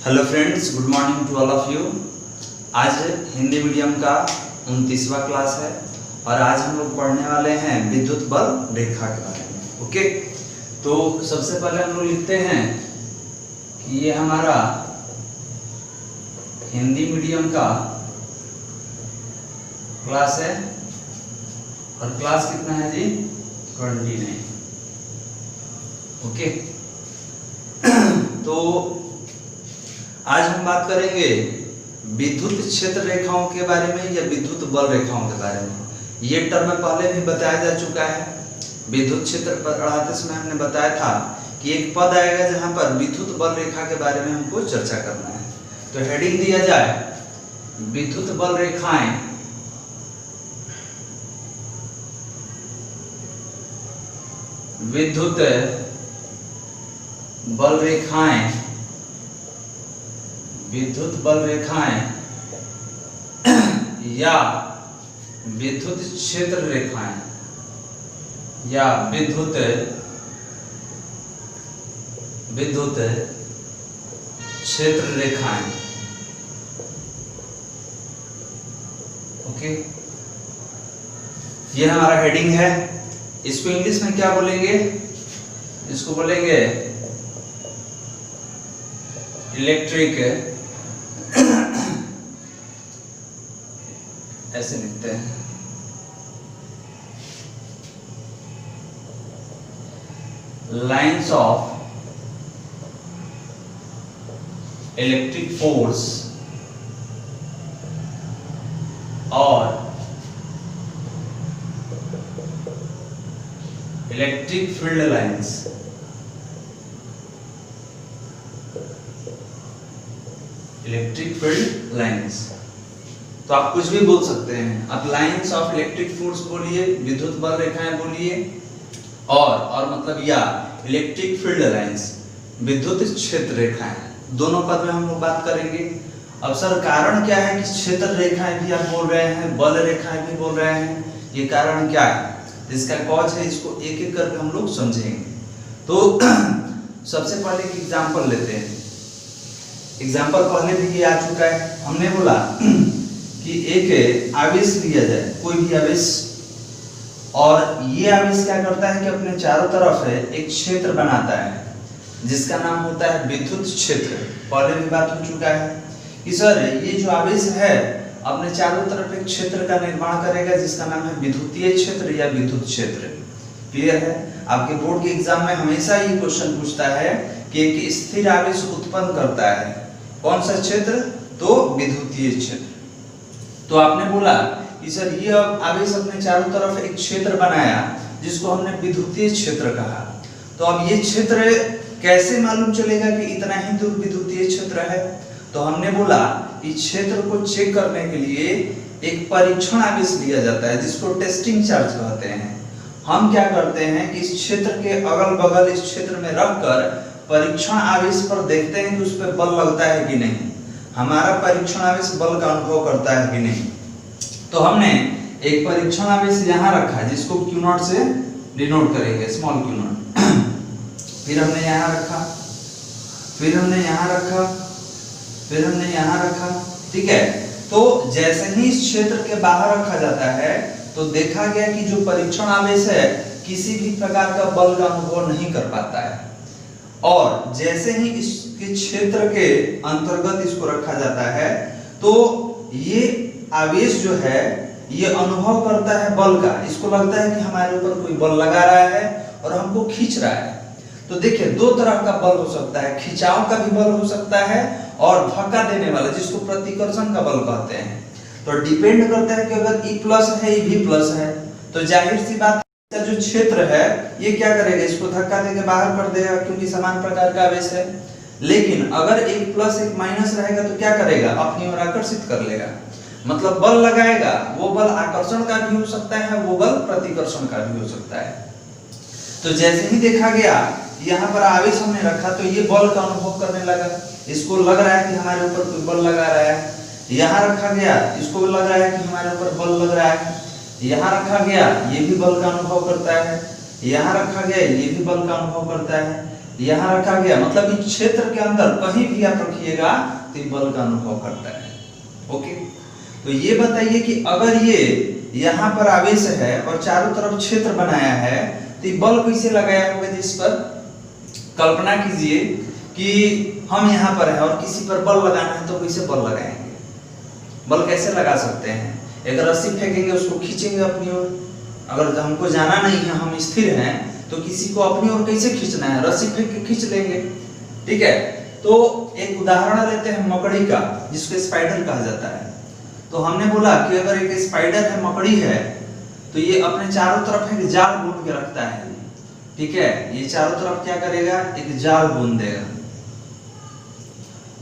Hello friends, good morning to all of you. आज Hindi medium का 29वां class है और आज हम लोग पढ़ने वाले हैं विद्युत बल रेखा के बारे में। ओके, तो सबसे पहले हम लोग लिखते हैं कि ये हमारा हिंदी मीडियम का क्लास है और क्लास कितना है जी? 29। ओके, तो आज हम बात करेंगे विद्युत क्षेत्र रेखाओं के बारे में या विद्युत बल रेखाओं के बारे में। ये टर्म पहले भी बताया जा चुका है। विद्युत क्षेत्र पढ़ाते समय हमने बताया था कि एक पद आएगा जहां पर विद्युत बल रेखा के बारे में हमको चर्चा करना है। तो हेडिंग दिया जाए विद्युत बल रेखाएं विद्युत बल रेखाएं विद्युत बल रेखाएं या विद्युत क्षेत्र रेखाएं या विद्युत क्षेत्र रेखाएं। ओके, ये हमारा हेडिंग है। इसको इंग्लिश में क्या बोलेंगे? इसको बोलेंगे इलेक्ट्रिक, ऐसे लिखते हैं, लाइन्स ऑफ इलेक्ट्रिक फोर्स और electric field lines. Electric field lines तो आप कुछ भी बोल सकते हैं। आप लाइन्स ऑफ इलेक्ट्रिक फोर्स बोलिए, विद्युत बल रेखाएं बोलिए, और मतलब या इलेक्ट्रिक फील्ड लाइन्स, विद्युत क्षेत्र रेखाएं, दोनों पद में हम लोग बात करेंगे। अब सर कारण क्या है कि क्षेत्र रेखाएं भी आप बोल रहे हैं, बल रेखाएं भी बोल रहे हैं, ये कारण क्या है? इसका कॉज है, इसको एक एक करके हम लोग समझेंगे। तो सबसे पहले एक एग्जाम्पल लेते हैं। एग्जाम्पल पहले भी ये आ चुका है। हमने बोला कि एक आवेश लिया जाए, कोई भी आवेश, और ये आवेश क्या करता है कि अपने चारों तरफ एक क्षेत्र बनाता है जिसका नाम होता है विद्युत क्षेत्र। पहले भी बात हो चुका है कि सर ये जो आवेश है अपने चारों तरफ एक क्षेत्र का निर्माण करेगा जिसका नाम है विद्युतीय क्षेत्र या विद्युत क्षेत्र। क्लियर है? आपके बोर्ड के एग्जाम में हमेशा ये क्वेश्चन पूछता है कि एक स्थिर आवेश उत्पन्न करता है कौन सा क्षेत्र? तो विद्युतीय क्षेत्र। तो आपने बोला कि सर ये आवेश अपने चारों तरफ एक क्षेत्र बनाया जिसको हमने विद्युतीय क्षेत्र कहा। तो अब ये क्षेत्र कैसे मालूम चलेगा कि इतना ही दूर विद्युतीय क्षेत्र है? तो हमने बोला कि क्षेत्र को चेक करने के लिए एक परीक्षण आवेश लिया जाता है जिसको टेस्टिंग चार्ज कहते हैं। हम क्या करते हैं कि इस क्षेत्र के अगल बगल इस क्षेत्र में रखकर परीक्षण आवेश पर देखते हैं कि उस पर बल लगता है कि नहीं, हमारा परीक्षण आवेश बल का अनुभव करता है कि नहीं। तो हमने एक परीक्षण आवेश यहाँ रखा जिसको Q0 से डिनोट करेंगे, स्मॉल Q0। फिर हमने यहाँ रखा, फिर हमने यहाँ रखा, फिर हमने यहाँ रखा। ठीक है, तो जैसे ही इस क्षेत्र के बाहर रखा जाता है तो देखा गया कि जो परीक्षण आवेश है किसी भी प्रकार का बल का अनुभव नहीं कर पाता है, और जैसे ही इसके क्षेत्र के अंतर्गत इसको रखा जाता है तो ये आवेश जो है ये अनुभव करता है बल का। इसको लगता है कि हमारे ऊपर कोई बल लगा रहा है और हमको खींच रहा है। तो देखिए, दो तरह का बल हो सकता है, खिंचाव का भी बल हो सकता है और धक्का देने वाला जिसको प्रतिकर्षण का बल कहते हैं। तो डिपेंड करता है कि अगर E प्लस है, E भी प्लस है, तो जाहिर सी बात है जो क्षेत्र है ये क्या करेगा? इसको धक्का देके बाहर कर देगा क्योंकि समान प्रकार का आवेश है। लेकिन अगर एक प्लस एक माइनस रहेगा तो क्या करेगा? अपनी ओर आकर्षित कर लेगा, मतलब बल लगाएगा। वो बल आकर्षण का भी हो सकता है, वो बल प्रतिकर्षण का भी हो सकता है। तो जैसे ही देखा गया यहाँ पर आवेश हमने रखा तो ये बल का अनुभव करने लगा, इसको लग रहा है कि हमारे ऊपर कोई बल लगा रहा है। यहाँ रखा गया, इसको लग रहा है कि हमारे ऊपर बल लग रहा है। यहाँ रखा गया, ये भी बल का अनुभव करता है। यहाँ रखा गया, ये भी बल का अनुभव करता है। यहाँ रखा गया, मतलब इस क्षेत्र के अंदर कहीं भी आप रखिएगा तो ये बल का अनुभव करता है। ओके, तो ये बताइए कि अगर ये यहाँ पर आवेश है और चारों तरफ क्षेत्र बनाया है तो ये बल कैसे लगाया होगा? जिस पर कल्पना कीजिए कि हम यहाँ पर हैं और किसी पर बल लगाना है तो कैसे बल लगाएंगे? बल कैसे लगा सकते हैं? एक रस्सी फेंकेंगे, उसको खींचेंगे अपनी ओर। अगर हमको जाना नहीं है, हम स्थिर हैं, तो किसी को अपनी ओर कैसे खींचना है? रस्सी फेंक के खींच लेंगे। ठीक है, तो एक उदाहरण लेते हैं मकड़ी का, जिसको स्पाइडर कहा जाता है। तो हमने बोला कि अगर एक स्पाइडर है, मकड़ी है, तो ये अपने चारों तरफ एक जाल बुन के रखता है। ठीक है, ये चारों तरफ क्या करेगा? एक जाल बुन देगा,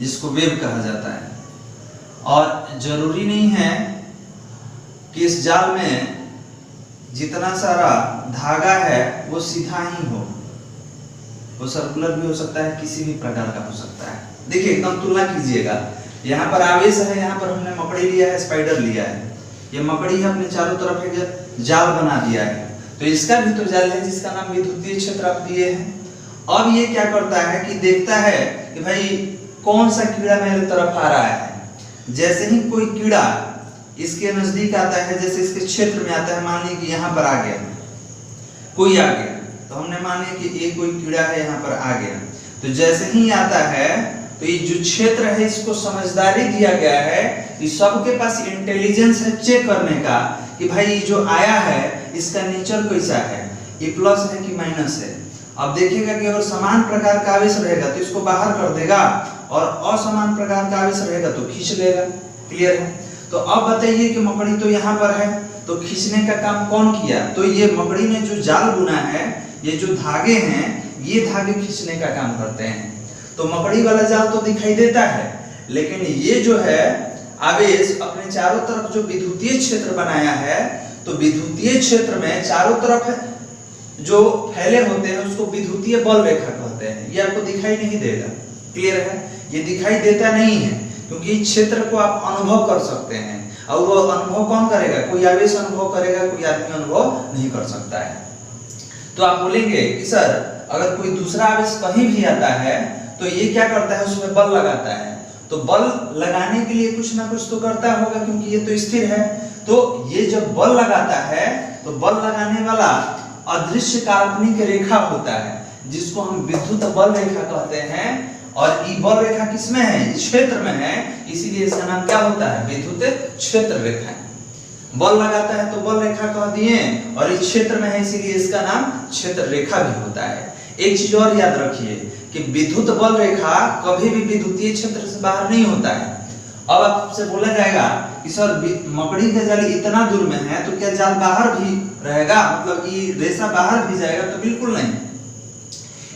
जिसको वेब कहा जाता है। और जरूरी नहीं है कि इस जाल में जितना सारा धागा है वो सीधा ही हो, वो सर्कुलर भी हो सकता है, किसी भी प्रकार का हो सकता है। देखिए, एकदम तुलना कीजिएगा, यहाँ पर आवेश है, यहाँ पर हमने मकड़ी लिया है, स्पाइडर लिया है। ये मकड़ी है, अपने चारों तरफ एक जाल बना दिया है, तो इसका भी तो जाल है जिसका नाम विद्युतीय क्षेत्र आप दिए हैं। अब ये क्या करता है कि देखता है कि भाई कौन सा कीड़ा मेरे तरफ आ रहा है। जैसे ही कोई कीड़ा इसके नजदीक आता है, जैसे इसके क्षेत्र में आता है, मान लीजिए कि यहाँ पर आ गया, कोई आ गया, तो हमने मान लिया कि ये कोई कीड़ा है, यहाँ पर आ गया, तो जैसे ही आता है तो ये जो क्षेत्र है इसको समझदारी दिया गया है कि सबके पास इंटेलिजेंस है चेक करने का कि भाई जो आया है इसका नेचर कैसा है, ये प्लस है कि माइनस है। अब देखिएगा कि अगर समान प्रकार का आवेश रहेगा तो इसको बाहर कर देगा, और असमान प्रकार का आवेश रहेगा तो खींच लेगा। क्लियर है? तो अब बताइए कि मकड़ी तो यहाँ पर है, तो खींचने का काम कौन किया? तो ये मकड़ी ने जो जाल बुना है, ये जो धागे हैं, ये धागे खींचने का काम करते हैं। तो मकड़ी वाला जाल तो दिखाई देता है, लेकिन ये जो है आवेश अपने चारों तरफ जो विद्युतीय क्षेत्र बनाया है, तो विद्युतीय क्षेत्र में चारों तरफ जो फैले होते हैं उसको विद्युतीय बल रेखा कहते हैं। ये आपको दिखाई नहीं देगा। क्लियर है? ये दिखाई देता नहीं है, क्योंकि इस क्षेत्र को आप अनुभव कर सकते हैं, और वो अनुभव कौन करेगा? कोई आवेश अनुभव करेगा, कोई आदमी अनुभव नहीं कर सकता है। तो आप बोलेंगे कि सर अगर कोई दूसरा आवेश कहीं भी आता है तो ये क्या करता है? उसमें बल लगाता है। तो बल लगाने के लिए कुछ ना कुछ तो करता होगा, क्योंकि ये तो स्थिर है। तो ये जब बल लगाता है तो बल लगाने वाला अदृश्य काल्पनिक रेखा होता है, जिसको हम विद्युत बल रेखा कहते हैं। और ये बल रेखा किसमें है? इस क्षेत्र में है, इसीलिए इसका नाम क्या होता है? विद्युत क्षेत्र रेखा। बल लगाता है तो बल रेखा कह दिए, और इस क्षेत्र में है इसीलिए इसका नाम क्षेत्र रेखा भी होता है। एक चीज और याद रखिए कि विद्युत बल रेखा कभी भी विद्युतीय क्षेत्र से बाहर नहीं होता है। अब आपसे बोला जाएगा कि सर मकड़ी का जाल इतना दूर में है तो क्या जाल बाहर भी रहेगा, मतलब ये रेशा बाहर भी जाएगा? तो बिल्कुल नहीं।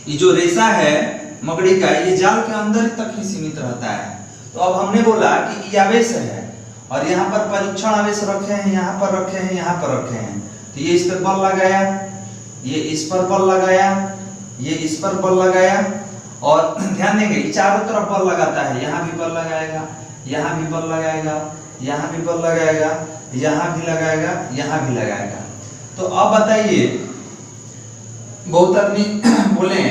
ये जो रेशा है मकड़ी का, ये जाल के अंदर तक ही सीमित रहता है। तो अब हमने बोला कि ये आवेश है, और यहाँ पर परीक्षण आवेश रखे हैं, यहाँ पर रखे हैं, यहाँ पर रखे हैं, तो ये इस पर बल लगाया, ये इस पर बल लगाया, ये इस पर बल लगाया, और ध्यान देंगे चारों तरफ बल लगाता है। यहाँ भी बल लगाएगा, यहाँ भी बल लगाएगा, यहाँ भी बल लगाएगा, यहाँ भी लगाएगा, यहाँ भी लगाएगा। तो अब बताइए, बहुत आदमी बोले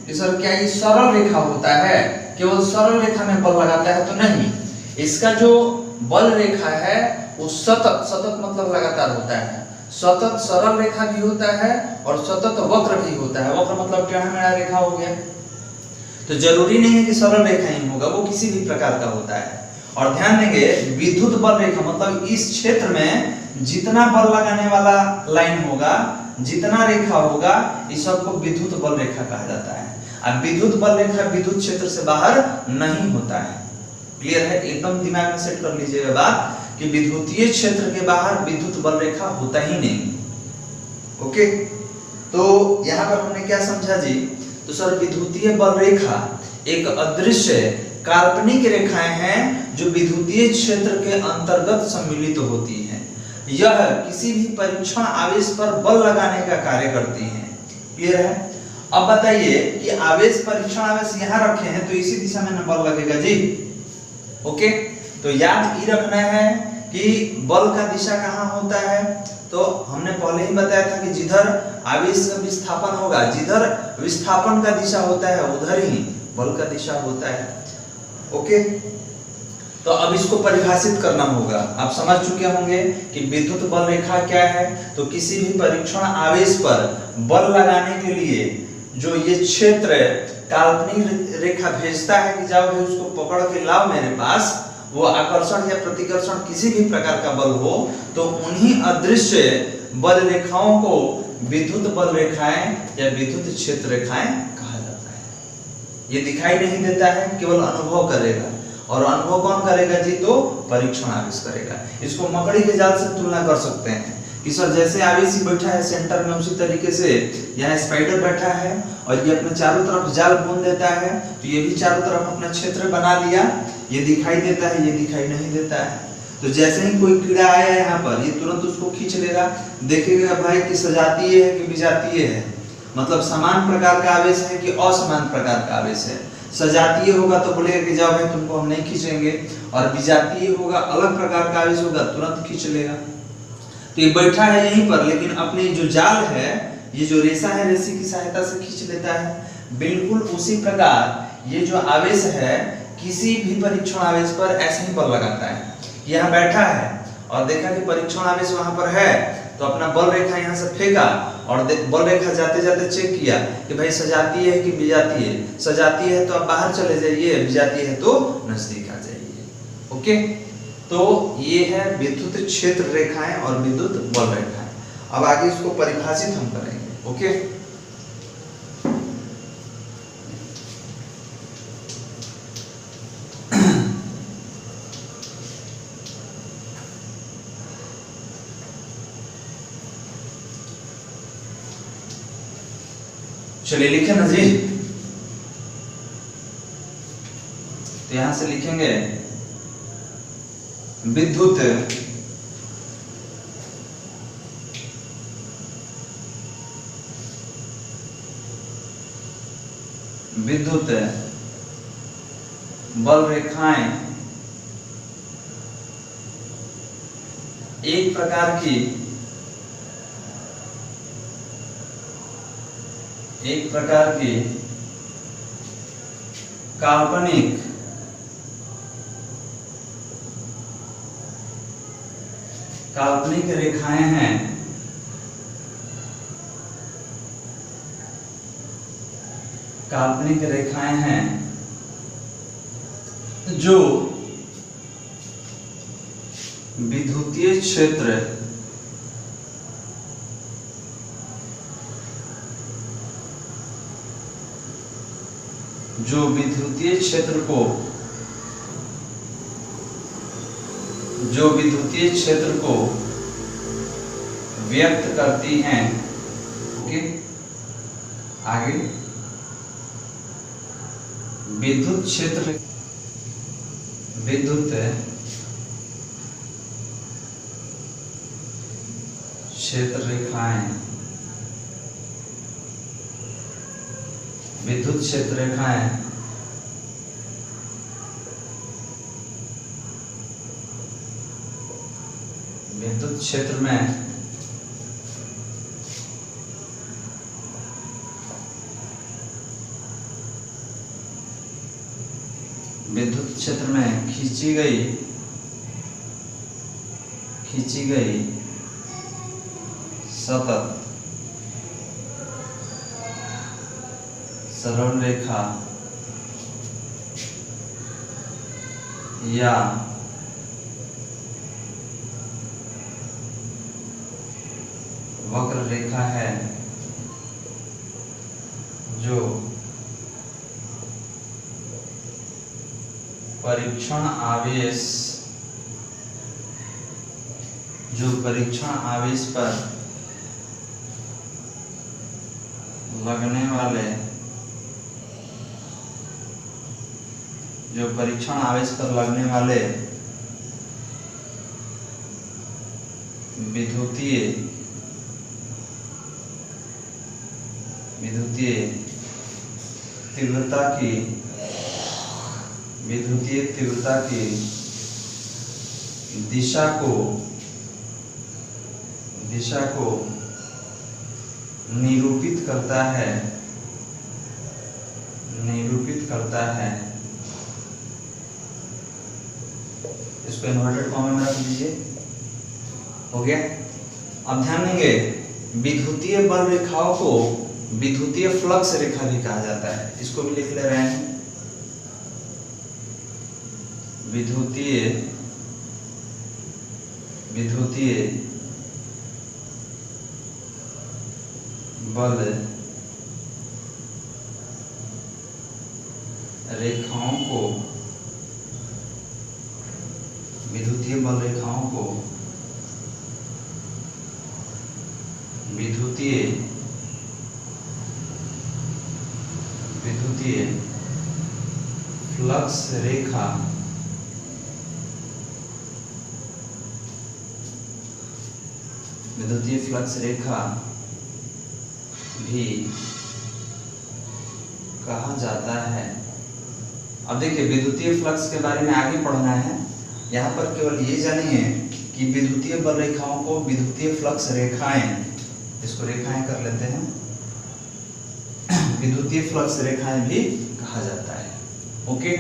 कि सर क्या ये सरल रेखा होता है, केवल सरल रेखा में बल लगाता है? तो नहीं, इसका जो बल रेखा है वो सतत, सतत मतलब लगातार होता है। सतत सरल रेखा भी होता है और सतत वक्र भी होता है। वक्र मतलब टेढ़ा मेढ़ा रेखा हो गया। तो जरूरी नहीं है कि सरल रेखा ही होगा, वो किसी भी प्रकार का होता है। और ध्यान देंगे विद्युत बल रेखा मतलब इस क्षेत्र में जितना बल लगाने वाला लाइन होगा, जितना रेखा होगा, इस सबको विद्युत बल रेखा कहा जाता है। अब विद्युत बल रेखा विद्युत क्षेत्र से बाहर नहीं होता है। क्लियर है? एकदम दिमाग में सेट कर लीजिएगा बात कि विद्युतीय क्षेत्र के बाहर विद्युत बल रेखा होता ही नहीं। ओके, तो यहाँ पर हमने क्या समझा जी? तो सर विद्युतीय बल रेखा एक अदृश्य काल्पनिक रेखाएं हैं जो विद्युतीय क्षेत्र के अंतर्गत सम्मिलित होती हैं। यह किसी भी परीक्षण आवेश पर बल लगाने का कार्य करती हैं। क्लियर है? अब बताइए कि आवेश परीक्षण आवेश यहाँ रखे हैं तो इसी दिशा में बल लगेगा जी। ओके, तो याद ये रखना है कि बल का दिशा कहाँ होता है, तो हमने पहले ही बताया था कि जिधर आवेश का विस्थापन होगा, जिधर विस्थापन का दिशा होता है उधर ही बल का दिशा होता है। ओके, तो अब इसको परिभाषित करना होगा। आप समझ चुके होंगे कि विद्युत बल रेखा क्या है। तो किसी भी परीक्षण आवेश पर बल लगाने के लिए जो ये क्षेत्र काल्पनिक रेखा भेजता है कि जाओ भाई उसको पकड़ के लाओ मेरे पास, वो आकर्षण या प्रतिकर्षण किसी भी प्रकार का बल हो, तो उन्हीं अदृश्य बल रेखाओं को विद्युत बल रेखाएं या विद्युत क्षेत्र रेखाएं कहा जाता है। ये दिखाई नहीं देता है, केवल अनुभव करेगा, और अनुभव कौन करेगा जी, तो परीक्षण आवेश करेगा। इसको मकड़ी के जाल से तुलना कर सकते हैं कि सर जैसे आवेश ही बैठा है सेंटर में, उसी तरीके से यहाँ स्पाइडर बैठा है और ये अपने चारों तरफ जाल बुन देता है, तो ये भी चारों तरफ अपना क्षेत्र बना लिया, ये दिखाई देता है, ये दिखाई नहीं देता है। तो जैसे ही कोई कीड़ा आया यहाँ पर, ये तुरंत उसको खींच लेगा, देखेगा भाई कि सजातीय है कि विजातीय है, मतलब समान प्रकार का आवेश है कि असमान प्रकार का आवेश है। सजातीय होगा तो बोलेगा कि जाओ भाई तुमको हम नहीं खींचेंगे, और विजातीय होगा, अलग प्रकार का आवेश होगा, तुरंत खींच लेगा। तो ये बैठा है यहीं पर, लेकिन अपने जो जाल है, ये जो रेशा है, रेशे की सहायता से खींच लेता है। बिल्कुल उसी प्रकार ये जो आवेश है किसी भी परीक्षण आवेश पर ऐसे ही बल लगाता है। यहाँ बैठा है और देखा कि परीक्षण आवेश वहां पर है, तो अपना बल रेखा यहाँ से फेंका और बल रेखा जाते जाते चेक किया कि भाई सजातीय है कि विजातीय है। सजातीय है तो आप बाहर चले जाइए, विजातीय है तो नजदीक आ जाइए। ओके, तो ये है विद्युत क्षेत्र रेखाएं और विद्युत बल रेखाएं। अब आगे इसको परिभाषित हम करेंगे। ओके, चलिए लिखे ना जी, तो यहां से लिखेंगे विद्युत बल रेखाएं एक प्रकार की काल्पनिक रेखाएं हैं जो विद्युतीय क्षेत्र को व्यक्त करती हैं। ओके, आगे विद्युत क्षेत्र रेखाएं विद्युत क्षेत्र रेखाएं विद्युत क्षेत्र में खींची गई सतत सरल रेखा या वक्र रेखा है जो परीक्षण आवेश पर लगने वाले विद्युतीय तीव्रता की दिशा को निरूपित करता है। इसको इन्वर्टेड कॉमा में रख दीजिए। हो गया। अब ध्यान देंगे, विद्युतीय बल रेखाओं को विद्युतीय फ्लक्स रेखा भी कहा जाता है। इसको भी लिख ले रहे हैं। विद्युतीय बल रेखाओं को विद्युतीय फ्लक्स रेखा भी कहा जाता है। अब देखिए, विद्युतीय फ्लक्स के बारे में आगे पढ़ना है। यहाँ पर केवल ये जानिए कि विद्युतीय बल रेखाओं को विद्युतीय फ्लक्स रेखाएं, इसको रेखाएं कर लेते हैं, विद्युतीय फ्लक्स रेखाएं भी कहा जाता है। ओके,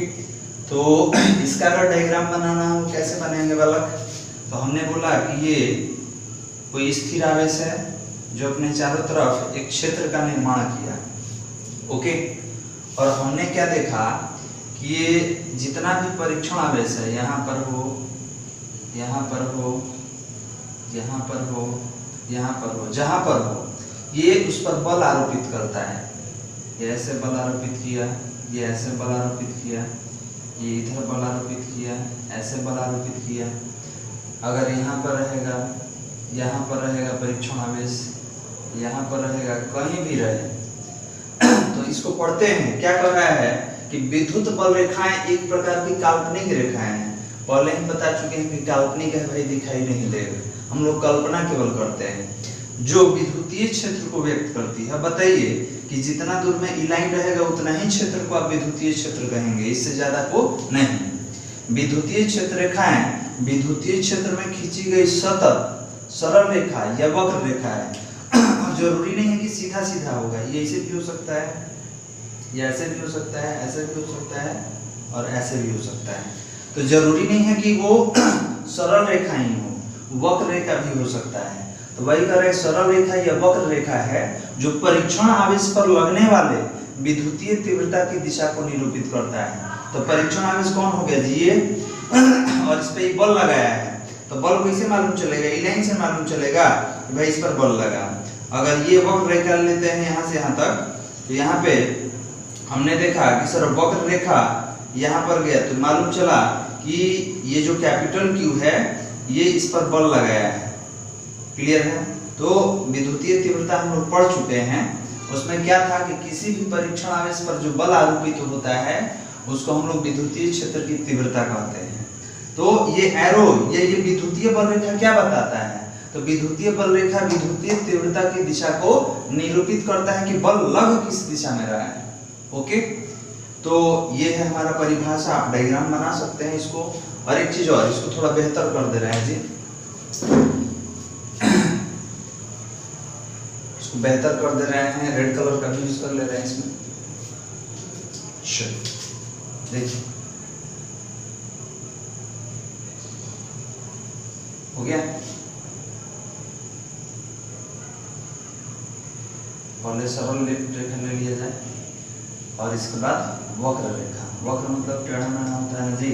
तो इसका अगर डायग्राम बनाना हो कैसे बनेंगे बालक? तो हमने बोला कि ये कोई स्थिर आवेश है जो अपने चारों तरफ एक क्षेत्र का निर्माण किया। ओके, और हमने क्या देखा कि ये जितना भी परीक्षण आवेश है, यहाँ पर हो, यहाँ पर हो, यहाँ पर हो, यहाँ पर हो, जहाँ पर हो, ये उस पर बल आरोपित करता है। ये ऐसे बल आरोपित किया, ये ऐसे बल आरोपित किया, ये इधर बल आरोपित किया, ऐसे बल आरोपित किया। अगर यहाँ पर रहेगा, यहाँ पर रहेगा परीक्षण आवेश, यहाँ पर रहेगा, कहीं भी रहे, तो इसको पढ़ते हैं। क्या कह रहा है कि विद्युत बल रेखाएं एक प्रकार की काल्पनिक रेखाएं हैं। पहले ही बता चुके हैं कि काल्पनिक है भाई, दिखाई नहीं देगा, हम लोग कल्पना केवल करते हैं, जो विद्युतीय क्षेत्र को व्यक्त करती है। बताइए कि जितना दूर में ई लाइन रहेगा उतना ही क्षेत्र को आप विद्युतीय क्षेत्र कहेंगे, इससे ज्यादा को नहीं। विद्युतीय क्षेत्र रेखाएं विद्युतीय क्षेत्र में खींची गई सतत सरल रेखा या वक्र रेखा है। जरूरी नहीं है कि सीधा सीधा होगा, ये ऐसे भी हो सकता है, ये ऐसे भी हो सकता है, ऐसे भी हो सकता है, और ऐसे भी हो सकता है। तो जरूरी नहीं है कि वो सरल रेखा ही हो, वक्र रेखा भी हो सकता है। तो वही कह रहे, सरल रेखा या वक्र रेखा है जो परीक्षण आवेश पर लगने वाले विद्युतीय तीव्रता की दिशा को निरूपित करता है। तो परीक्षण आवेश कौन हो गया जी? ये, और इस पे बल लगाया है, तो बल कैसे मालूम चलेगा? ई लाइन से मालूम चलेगा कि भाई इस पर बल लगा। अगर ये वक्र रेखा लेते हैं यहाँ से यहाँ तक, तो यहाँ पे हमने देखा कि सर वक्र रेखा यहाँ पर गया, तो मालूम चला कि ये जो कैपिटल क्यू है ये इस पर बल लगाया है। क्लियर है? तो विद्युतीय तीव्रता हम लोग पढ़ चुके हैं, उसमें क्या था कि किसी भी परीक्षण आवेश पर जो बल आरोपित होता है उसको हम लोग विद्युतीय क्षेत्र की तीव्रता कहते हैं। तो ये एरो, ये विद्युतीय बल रेखा क्या बताता है? तो विद्युतीय बल रेखा विद्युतीय तीव्रता की दिशा को निरूपित करता है कि बल लग किस दिशा में रहा है। ओके, तो ये है हमारा परिभाषा। आप डायग्राम बना सकते हैं इसको। और एक चीज और, इसको थोड़ा बेहतर कर दे रहे हैं जी, इसको बेहतर कर दे रहे हैं, रेड कलर का भी यूज कर ले रहे हैं इसमें। देखिए हो गया। पहले सरल रेखा ले लिया जाए और इसके बाद वक्र रेखा। वक्र मतलब टेढ़ा मेढ़ा होता है ना जी।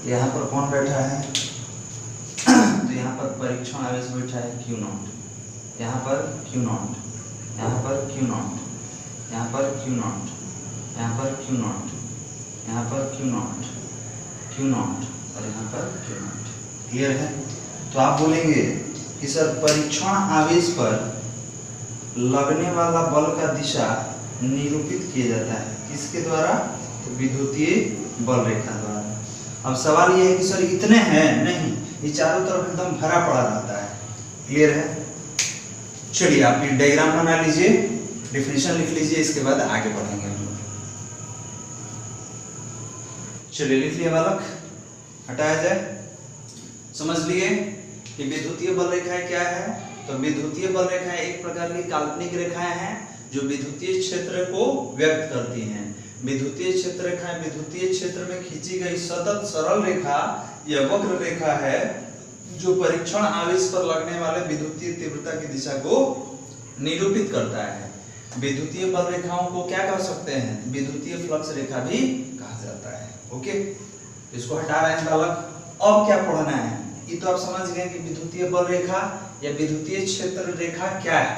यहाँ पर कौन बैठा है? तो यहाँ पर परीक्षण आवेश बैठा है Q नॉट, यहाँ पर Q नॉट, यहाँ पर Q नॉट, यहाँ पर Q नॉट, यहाँ पर Q नॉट, यहाँ पर Q नॉट, Q नॉट और यहाँ पर Q नॉट। क्लियर है? तो आप बोलेंगे कि सर परीक्षण आवेश पर लगने वाला बल का दिशा निरूपित किया जाता है किसके द्वारा? तो विद्युतीय बल रेखा द्वारा। अब सवाल यह है कि सर इतने हैं? नहीं, ये चारों तरफ एकदम भरा पड़ा रहता है। क्लियर है? चलिए आप ये डायग्राम बना लीजिए, डेफिनेशन लिख लीजिए, इसके बाद आगे बढ़ेंगे हम लोग। चलिए लिख लिया बालक, हटाया जाए। समझ लिए कि विद्युतीय बल रेखाएं क्या है। तो विद्युतीय बल रेखाएं एक प्रकार की काल्पनिक रेखाएं हैं जो विद्युतीय क्षेत्र को व्यक्त करती हैं। विद्युतीय क्षेत्र रेखाएं विद्युतीय क्षेत्र में खींची गई सतत सरल रेखा या वक्र रेखा है जो परीक्षण आवेश पर लगने वाले विद्युतीय तीव्रता की दिशा को निरूपित करता है। विद्युतीय बल रेखाओं को क्या कह सकते हैं? विद्युतीय फ्लक्स रेखा भी कहा जाता है। ओके, इसको हटा रहे हैं बालक। अब क्या पढ़ना है? ये तो आप समझ गए कि विद्युतीय बल रेखा या विद्युतीय क्षेत्र रेखा क्या है।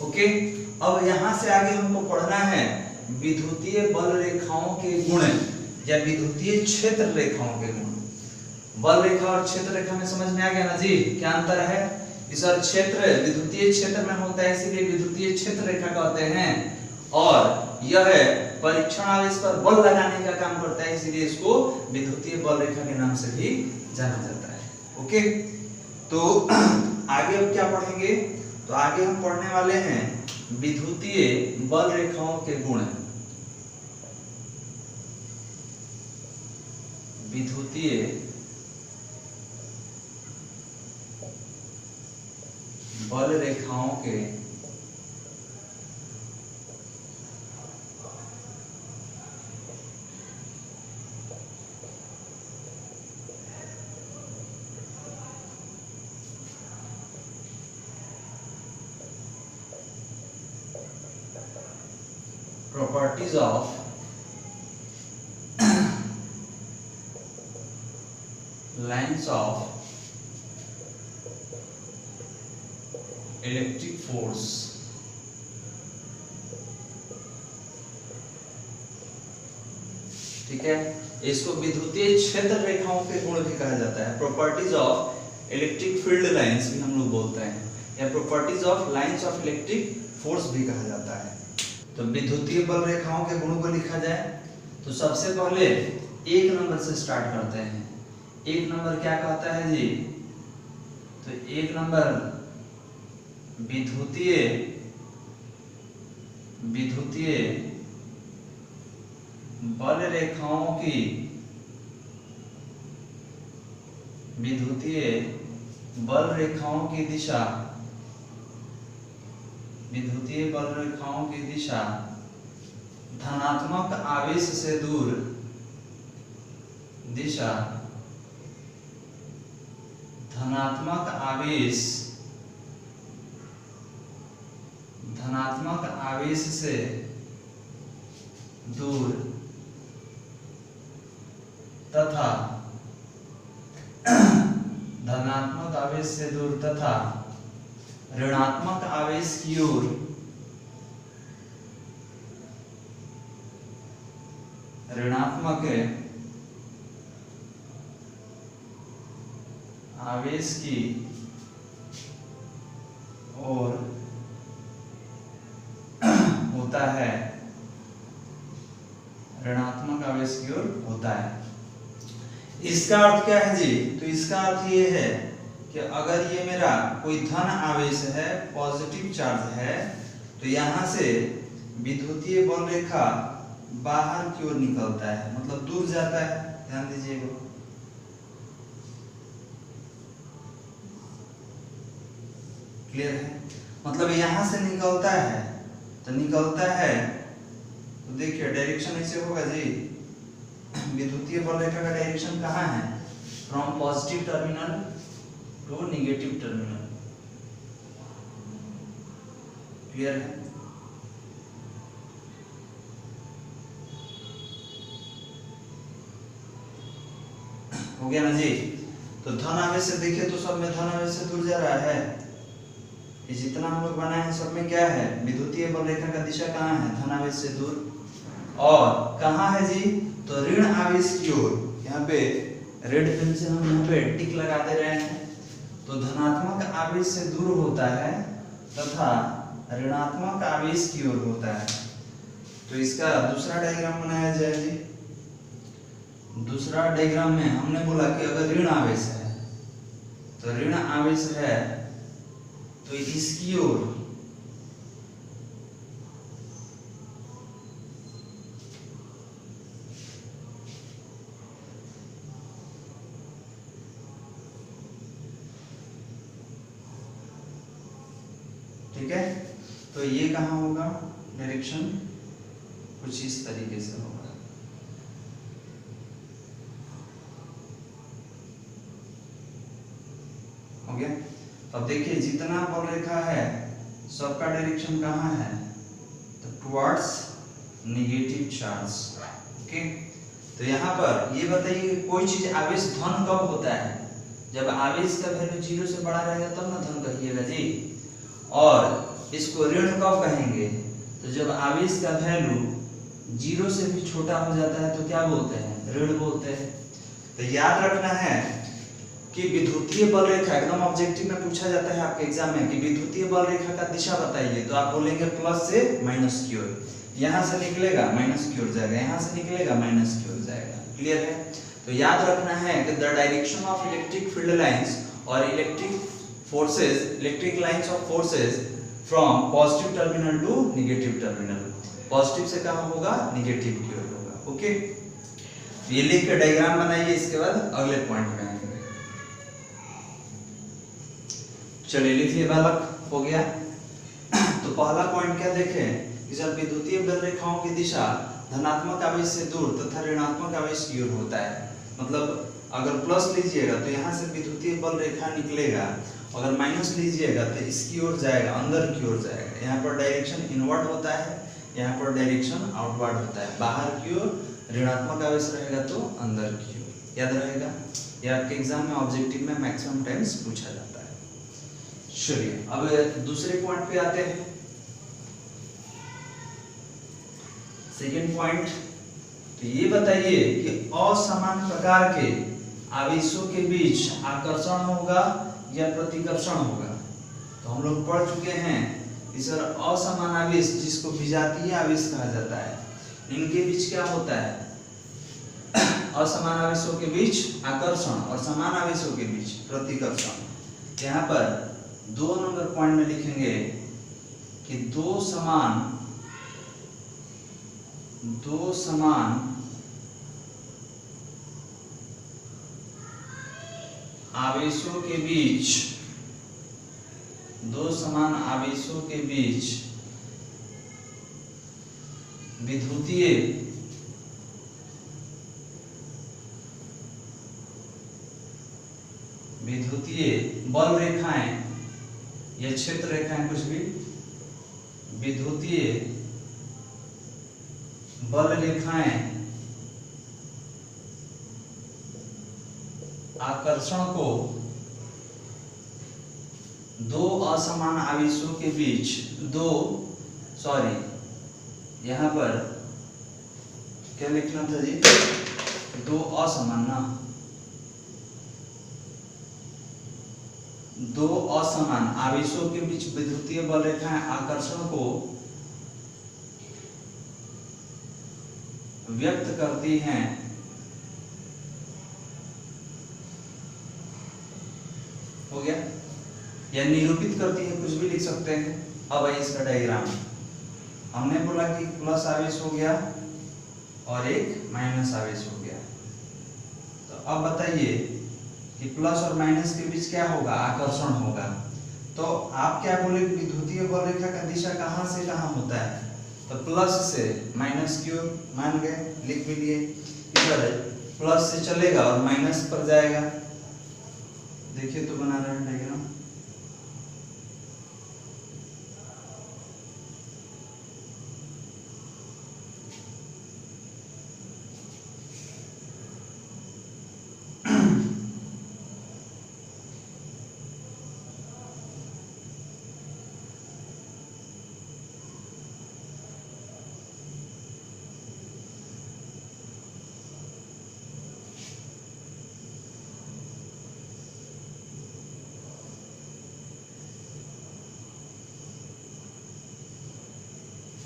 ओके, अब यहां से आगे हमको पढ़ना है विद्युतीय बल रेखाओं के गुण या विद्युतीय क्षेत्र रेखाओं के गुण। बल रेखा और क्षेत्र रेखा में समझ में आ गया ना जी, क्या अंतर है? इस और क्षेत्र विद्युतीय क्षेत्र में होता है, इसीलिए विद्युतीय क्षेत्र रेखा कहते हैं। और यह परीक्षण आवेश पर बल लगाने का काम करता है, इसीलिए इसको विद्युतीय बल रेखा के नाम से भी जाना जाता है। ओके, तो आगे अब क्या पढ़ेंगे? तो आगे हम पढ़ने वाले हैं विद्युतीय बल रेखाओं के गुण। विद्युतीय बल रेखाओं के properties of lines of electric force। ठीक है, इसको विद्युतीय क्षेत्र रेखाओं के गुण भी कहा जाता है। Properties of electric field lines भी हम लोग बोलते हैं, या properties of lines of electric force भी कहा जाता है। तो विद्युतीय बल रेखाओं के गुणों को लिखा जाए तो सबसे पहले एक नंबर से स्टार्ट करते हैं। एक नंबर क्या कहता है जी? तो एक नंबर विद्युतीय बल रेखाओं की दिशा धनात्मक आवेश से दूर धनात्मक आवेश से दूर तथा ऋणात्मक आवेश की ओर होता है। इसका अर्थ क्या है जी? तो इसका अर्थ ये है कि अगर ये मेरा कोई धन आवेश है, पॉजिटिव चार्ज है, तो यहाँ से विद्युतीय बल रेखा बाहर की ओर निकलता है, मतलब दूर जाता है। ध्यान दीजिएगा, क्लियर है? मतलब यहाँ से निकलता है तो देखिए डायरेक्शन ऐसे होगा जी। विद्युतीय बल रेखा का डायरेक्शन कहाँ है? From positive terminal to negative terminal. Clear है? हो गया ना जी? तो धन आवेश से देखिए तो सब में धन आवेश से दूर जा रहा है। ये जितना हम लोग बनाए हैं सब में क्या है? विद्युतीय बल रेखा का दिशा कहाँ है? धन आवेश से दूर। और कहाँ है जी? तो ऋण आवेश की ओर। यहाँ पे रेड पेन से हम यहाँ पे टिक लगा दे रहे हैं। तो धनात्मक आवेश से दूर होता है तथा ऋणात्मक आवेश की ओर होता है। तो इसका दूसरा डायग्राम बनाया जाए जी। दूसरा डायग्राम में हमने बोला कि अगर ऋण आवेश है तो ऋण आवेश है तो इसकी ओर तो ये कहाँ होगा डायरेक्शन, कुछ इस तरीके से होगा। हो गया। अब देखिए जितना बल रेखा है सबका डायरेक्शन कहाँ है, तो टुवर्ड्स नेगेटिव चार्ज। ओके, तो यहाँ पर ये बताइए कोई चीज आवेश धन कब होता है, जब आवेश का वैल्यू 0 से बड़ा रहेगा तब ना धन कहिएगा जी। और इसको ऋण कब कहेंगे, तो जब आवेश का वैल्यू 0 से भी छोटा हो जाता है तो क्या बोलते हैं, ऋण बोलते हैं। तो याद रखना है कि विद्युतीय बल रेखा एकदम ऑब्जेक्टिव में पूछा जाता है आपके एग्जाम में कि विद्युतीय बल रेखा का दिशा बताइए, तो आप बोलेंगे प्लस से माइनस की ओर। यहाँ से निकलेगा माइनस की ओर जाएगा, यहाँ से निकलेगा माइनस की ओर जाएगा। क्लियर है। तो याद रखना है कि the direction of electric field lines और electric forces, electric lines of forces from positive terminal to negative terminal, positive से कहाँ होगा, नेगेटिव की ओर होगा। ओके, ये लिख के डायग्राम बनाइए, इसके बाद अगले पॉइंट में आएंगे। चलिए लिखिए बालक, हो गया। तो पहला पॉइंट क्या देखें कि जब विद्युतीय बल रेखाओं की दिशा धनात्मक आवेश से दूर तथा ऋणात्मक आवेश की ओर होता है, मतलब अगर प्लस लीजिएगा तो यहाँ से विद्युतीय बल रेखा निकलेगा, अगर माइनस लीजिएगा तो इसकी ओर जाएगा, अंदर की ओर जाएगा। यहाँ पर डायरेक्शन इनवर्ड होता है, यहाँ पर डायरेक्शन आउटवर्ड होता है। बाहर की ओर ऋणात्मक आवेश रहेगा तो अंदर की ओर। याद रहेगा, यह आपके एग्जाम में ऑब्जेक्टिव में मैक्सिमम टाइम्स पूछा जाता है। चलिए अब दूसरे पॉइंट पे आते हैं। सेकेंड पॉइंट, तो ये बताइए कि असमान प्रकार के आवेशों के बीच आकर्षण होगा या प्रतिकर्षण होगा। तो हम लोग पढ़ चुके हैं कि सर असमान आवेश जिसको विजातीय आवेश कहा जाता है, इनके बीच क्या होता है, असमान आवेशों के बीच आकर्षण और समान आवेशों के बीच प्रतिकर्षण। यहाँ पर 2 नंबर पॉइंट में लिखेंगे कि दो समान आवेशों के बीच, दो समान आवेशों के बीच विद्युतीय बल रेखाएं या क्षेत्र रेखाएं, कुछ भी विद्युतीय बल रेखाएं आकर्षण को दो असमान आवेशों के बीच, यहाँ पर क्या लिखना था जी, दो असमान ना, दो असमान आवेशों के बीच विद्युतीय बल रेखाएं आकर्षण को व्यक्त करती हैं। हो गया, या निरूपित करती है, कुछ भी लिख सकते हैं। अब है इसका डायग्राम। हमने बोला कि प्लस आवेश हो गया और एक माइनस आवेश हो गया। तो अब बताइए कि प्लस और माइनस के बीच क्या होगा, आकर्षण होगा। तो आप क्या बोले कि विद्युतीय बल रेखा का दिशा कहाँ से कहाँ होता है, तो प्लस से माइनस की ओर मान गए, लिख भी लिए। इधर प्लस से चलेगा और माइनस पर जाएगा। देखिए तो बना रहे हैं डायग्राम।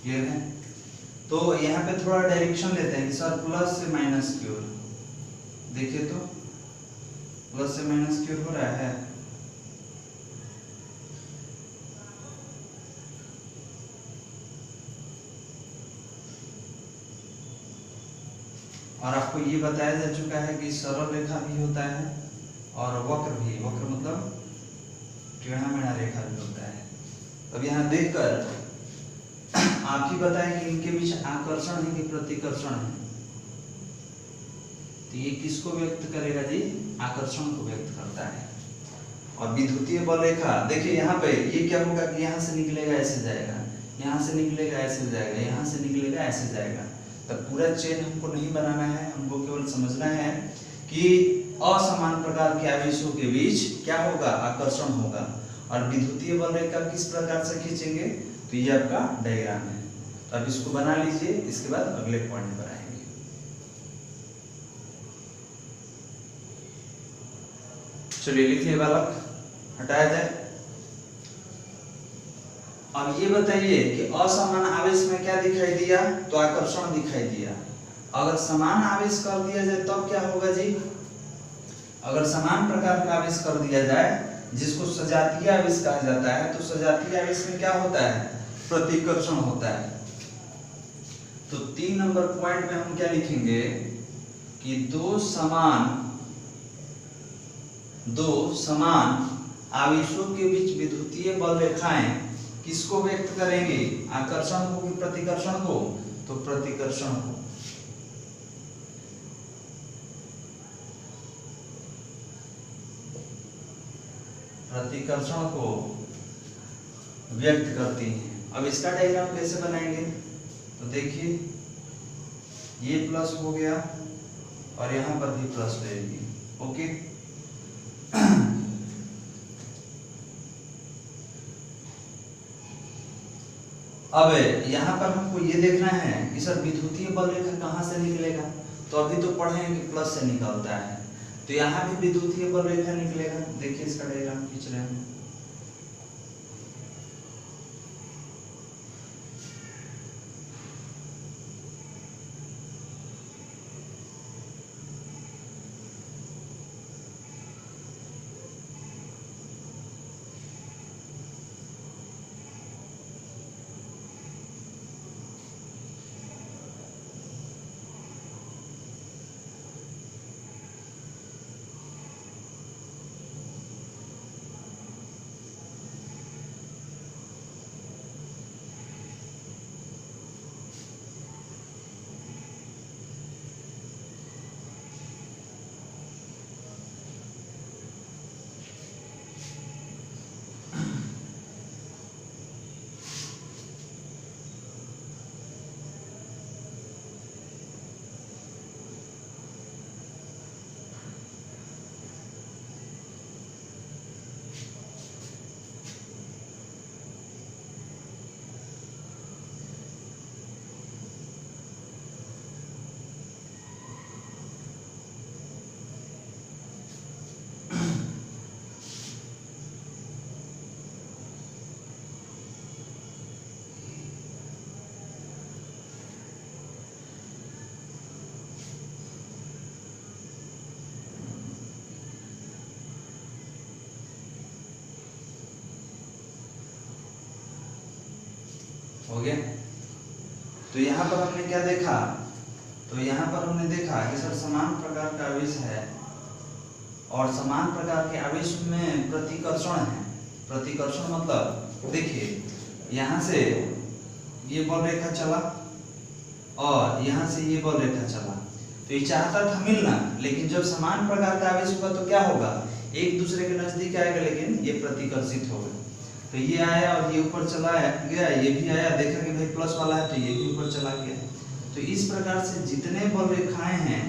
क्लियर है। तो यहाँ पे थोड़ा डायरेक्शन लेते हैं कि सर प्लस से माइनस की ओर। देखिए तो प्लस से माइनस की ओर हो रहा है। और आपको ये बताया जा चुका है कि सरल रेखा भी होता है और वक्र भी। वक्र मतलब टेढ़ा मेढ़ा रेखा भी होता है। अब यहाँ देखकर आप ही बताएं कि इनके बीच आकर्षण है कि प्रतिकर्षण है। तो ये किसको व्यक्त करेगा जी? आकर्षण को व्यक्त करता है। और विद्युतीय बल रेखा देखिए यहाँ पे ये क्या होगा कि यहाँ से निकलेगा ऐसे जाएगा, यहाँ से निकलेगा ऐसे जाएगा, यहाँ से निकलेगा ऐसे जाएगा। तब पूरा चेन हमको नहीं बनाना है, हमको केवल समझना है कि असमान प्रकार के आवेशों के बीच क्या होगा? आकर्षण होगा। और विद्युतीय बल रेखा किस प्रकार से खींचेंगे? तो ये आपका डायग्राम है। तो अब इसको बना लीजिए, इसके बाद अगले पॉइंट पर आएंगे। चलिए लिखिए बालक, हटाया जाए। अब ये बताइए कि असमान आवेश में क्या दिखाई दिया? तो आकर्षण दिखाई दिया। अगर समान आवेश कर दिया जाए तब क्या होगा जी? अगर समान प्रकार का आवेश कर दिया जाए, जिसको सजातीय आवेश कहा जाता है, तो सजातीय आवेश में क्या होता है? प्रतिकर्षण होता है। तो 3 नंबर पॉइंट में हम क्या लिखेंगे कि दो समान आवेशों के बीच विद्युतीय बल रेखाएं किसको व्यक्त करेंगे? आकर्षण को कि प्रतिकर्षण को? तो प्रतिकर्षण को। प्रतिकर्षण को व्यक्त करती हैं। अब इसका डायग्राम कैसे बनाएंगे? तो देखिए ये प्लस हो गया और यहाँ पर भी प्लस ले लीजिए। ओके, अब यहाँ पर हमको ये देखना है कि सर विद्युतीय बल रेखा कहाँ से निकलेगा? तो अभी तो पढ़े हैं कि प्लस से निकलता है, तो यहाँ भी विद्युतीय बल रेखा निकलेगा। देखिए इसका डायग्राम खींच रहे हैं। हो गया। तो यहाँ पर हमने क्या देखा? तो यहाँ पर हमने देखा कि सर समान प्रकार का आवेश है और समान प्रकार के आवेश में प्रतिकर्षण है। प्रतिकर्षण मतलब देखिए यहाँ से ये बल रेखा चला और यहाँ से ये बल रेखा चला, तो ये चाहता था मिलना, लेकिन जब समान प्रकार का आवेश होगा तो क्या होगा? एक दूसरे के नजदीक आएगा, लेकिन ये प्रतिकर्षित होगा। तो ये आया और ये ऊपर चला गया, ये भी आया, देखा कि भाई प्लस वाला है तो ये भी ऊपर चला गया। तो इस प्रकार से जितने बल रेखाएं हैं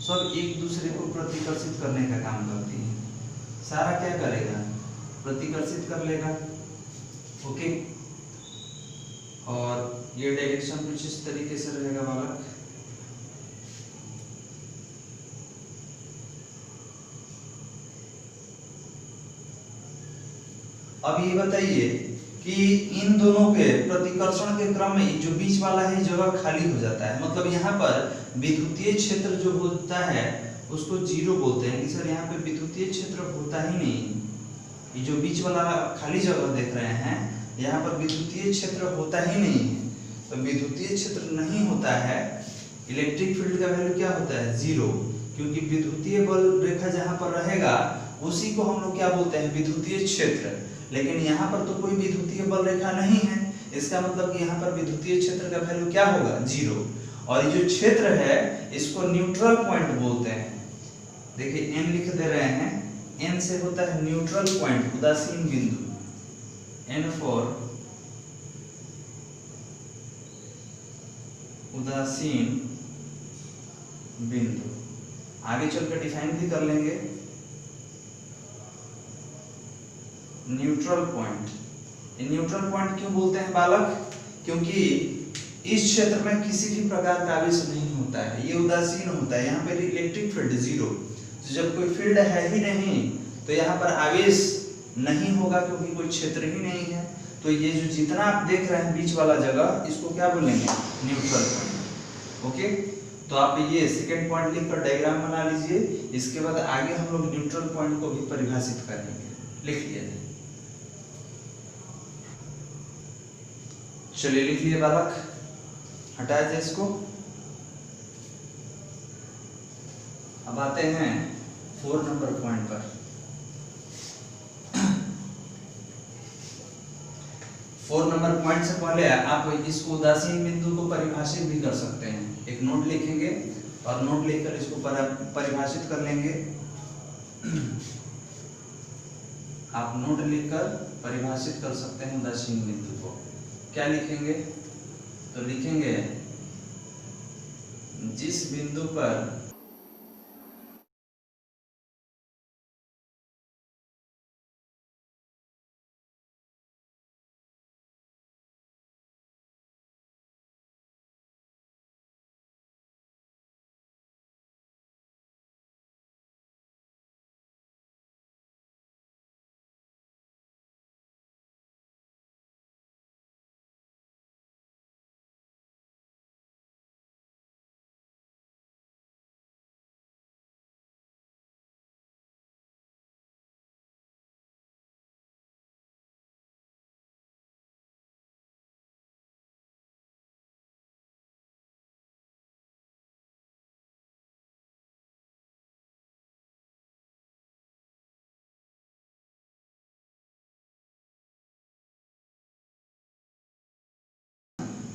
सब एक दूसरे को प्रतिकर्षित करने का काम करती हैं। सारा क्या करेगा? प्रतिकर्षित कर लेगा। ओके, और ये डायरेक्शन कुछ इस तरीके से रहेगा बालक। अब ये बताइए कि इन दोनों के प्रतिकर्षण के क्रम में जो बीच वाला है जगह खाली हो जाता है, मतलब यहाँ पर विद्युतीय क्षेत्र जो होता है उसको जीरो बोलते हैं कि सर यहाँ पे विद्युतीय क्षेत्र होता ही नहीं। ये जो बीच वाला खाली जगह देख रहे हैं यहाँ पर विद्युतीय क्षेत्र होता ही नहीं है। तो विद्युतीय क्षेत्र नहीं होता है, इलेक्ट्रिक फील्ड का वैल्यू क्या होता है? जीरो, क्योंकि विद्युतीय बल रेखा जहाँ पर रहेगा उसी को हम लोग क्या बोलते हैं? विद्युतीय क्षेत्र। लेकिन यहाँ पर तो कोई विद्युतीय बल रेखा नहीं है, इसका मतलब कि यहाँ पर विद्युतीय क्षेत्र का वैल्यू क्या होगा, 0। और ये जो क्षेत्र है इसको न्यूट्रल पॉइंट बोलते हैं। देखिए n लिख दे रहे हैं, n से होता है न्यूट्रल पॉइंट, उदासीन बिंदु, n फॉर उदासीन बिंदु। आगे चलकर डिफाइन भी कर लेंगे। न्यूट्रल पॉइंट, न्यूट्रल पॉइंट क्यों बोलते हैं बालक, क्योंकि इस क्षेत्र में किसी भी प्रकार का आवेश नहीं होता है, ये उदासीन होता है। यहाँ पर इलेक्ट्रिक फील्ड 0, तो जब कोई फील्ड है ही नहीं तो यहाँ पर आवेश नहीं होगा, क्योंकि कोई क्षेत्र ही नहीं है। तो ये जो जितना आप देख रहे हैं बीच वाला जगह, इसको क्या बोलेंगे, न्यूट्रल पॉइंट। ओके, तो आप ये सेकंड पॉइंट लिखकर डायग्राम बना लीजिए। इसके बाद आगे हम लोग न्यूट्रल पॉइंट को भी परिभाषित करेंगे, लिख लिया जाए। चलिए लिख लिए बालक, हटाया जाए इसको। अब आते हैं 4 नंबर पॉइंट पर। 4 नंबर पॉइंट से पहले आप इसको उदासीन बिंदु को परिभाषित भी कर सकते हैं। एक नोट लिखेंगे और नोट लेकर इसको परिभाषित कर लेंगे। आप नोट लिखकर परिभाषित कर सकते हैं उदासीन बिंदु को। क्या लिखेंगे, तो लिखेंगे जिस बिंदु पर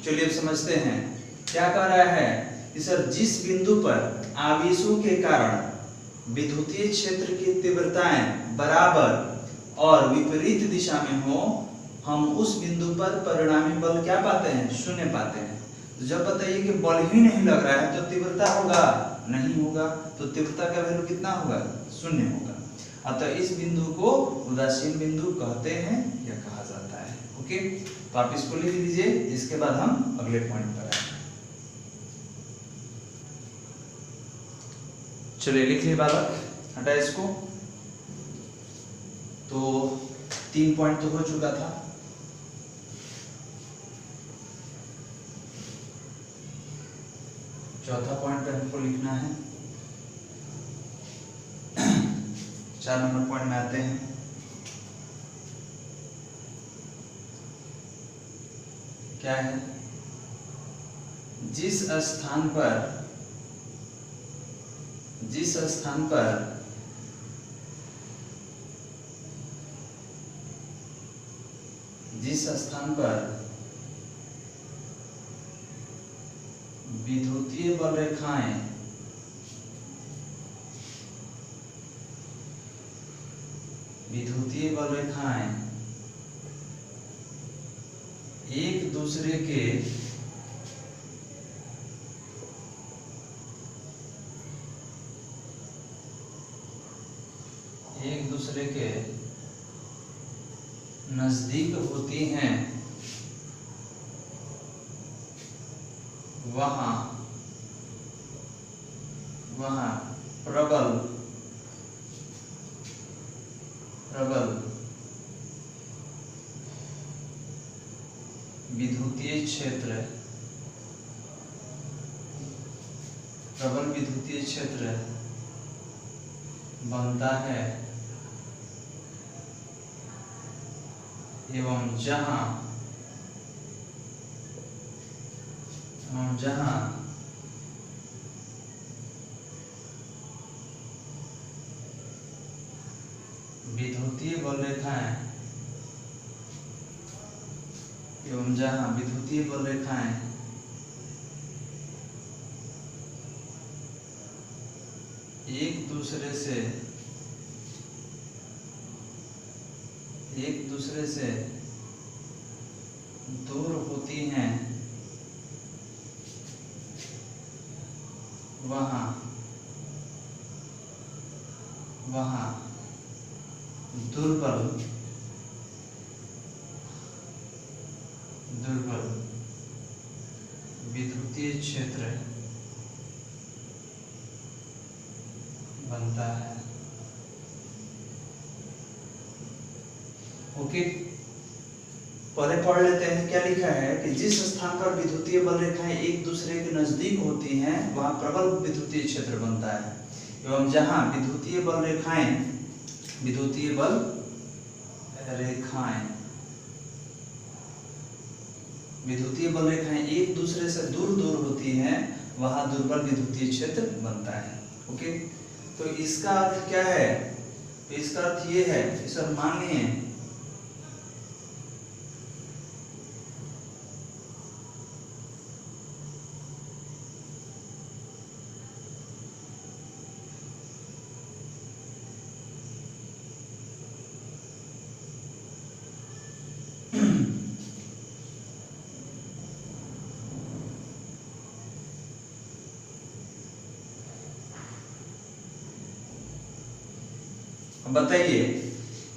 चलिए अब समझते हैं क्या कह रहा है कि सर जिस बिंदु पर आवेशों के कारण विद्युतीय क्षेत्र की तीव्रताएं बराबर और विपरीत दिशा में हो, हम उस बिंदु पर परिणामी बल क्या पाते हैं, शून्य पाते हैं। तो जब बताइए कि बल ही नहीं लग रहा है तो तीव्रता होगा, नहीं होगा, तो तीव्रता का वैल्यू कितना होगा, शून्य होगा। अतः इस बिंदु को उदासीन बिंदु कहते हैं या कहा जाता है। ओके, तो आप इसको लिख लीजिए, इसके बाद हम अगले पॉइंट पर आएंगे। चलिए लिख लिए बालक, हटा इसको। तो 3 पॉइंट तो हो चुका था। चौथा पॉइंट पे हमको लिखना है। 4 नंबर पॉइंट में आते हैं। क्या है, जिस स्थान पर विद्युतीय बल रेखाएं एक दूसरे के नजदीक होती हैं, वहां प्रबल विद्युतीय क्षेत्र बनता है, एवं जहां विद्युतीय बल रेखाएं एवं जहां विद्युतीय बल रेखाएं एक दूसरे से दूर होती हैं, वहां दुर्बल विद्युतीय क्षेत्र बनता है। ओके, पहले पढ़ लेते हैं क्या लिखा है कि जिस स्थान पर विद्युतीय बल रेखाएं एक दूसरे के नजदीक होती हैं वहां प्रबल विद्युतीय क्षेत्र बनता है, एवं जहां विद्युतीय बल रेखाएं एक दूसरे से दूर होती हैं वहां दुर्बल विद्युतीय क्षेत्र बनता है। ओके, तो इसका अर्थ क्या है? तो इसका अर्थ ये है कि सर मानिए बताइए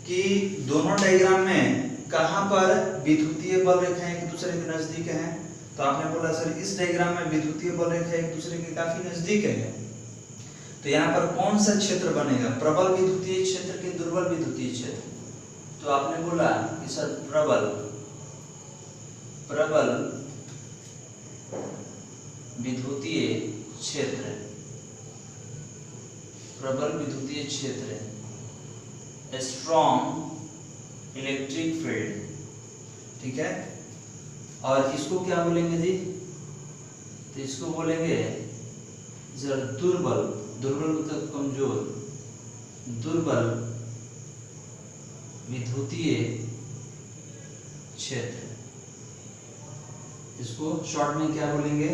कि दोनों डायग्राम में कहां पर विद्युतीय बल रेखाएं एक दूसरे के नजदीक हैं? तो आपने बोला सर इस डायग्राम में विद्युतीय बल रेखाएं एक दूसरे के काफी नजदीक है, तो यहाँ पर कौन सा क्षेत्र बनेगा? प्रबल विद्युतीय क्षेत्र के दुर्बल विद्युतीय क्षेत्र? तो आपने बोला कि सर प्रबल विद्युतीय क्षेत्र स्ट्रॉन्ग इलेक्ट्रिक फील्ड, ठीक है। और इसको क्या बोलेंगे जी? तो इसको बोलेंगे जर दुर्बल मतलब कमजोर, दुर्बल विद्युतीय क्षेत्र। इसको शॉर्ट में क्या बोलेंगे?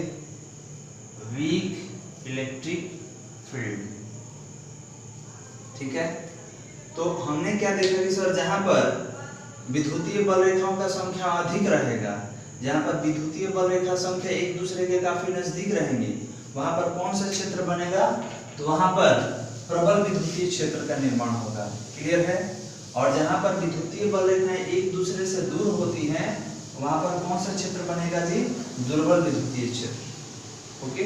वीक इलेक्ट्रिक फील्ड, ठीक है। तो हमने क्या देखा कि सर जहां पर विद्युतीय बल रेखाओं का संख्या अधिक रहेगा, जहां पर विद्युतीय बल रेखा संख्या एक दूसरे के काफी नजदीक रहेंगी, वहां पर कौन सा क्षेत्र बनेगा? तो वहां पर प्रबल विद्युतीय क्षेत्र का निर्माण होगा। क्लियर है? और जहां पर विद्युतीय बल रेखाएं एक दूसरे से दूर होती हैं वहां पर कौन सा क्षेत्र बनेगा जी? दुर्बल विद्युतीय क्षेत्र। ओके,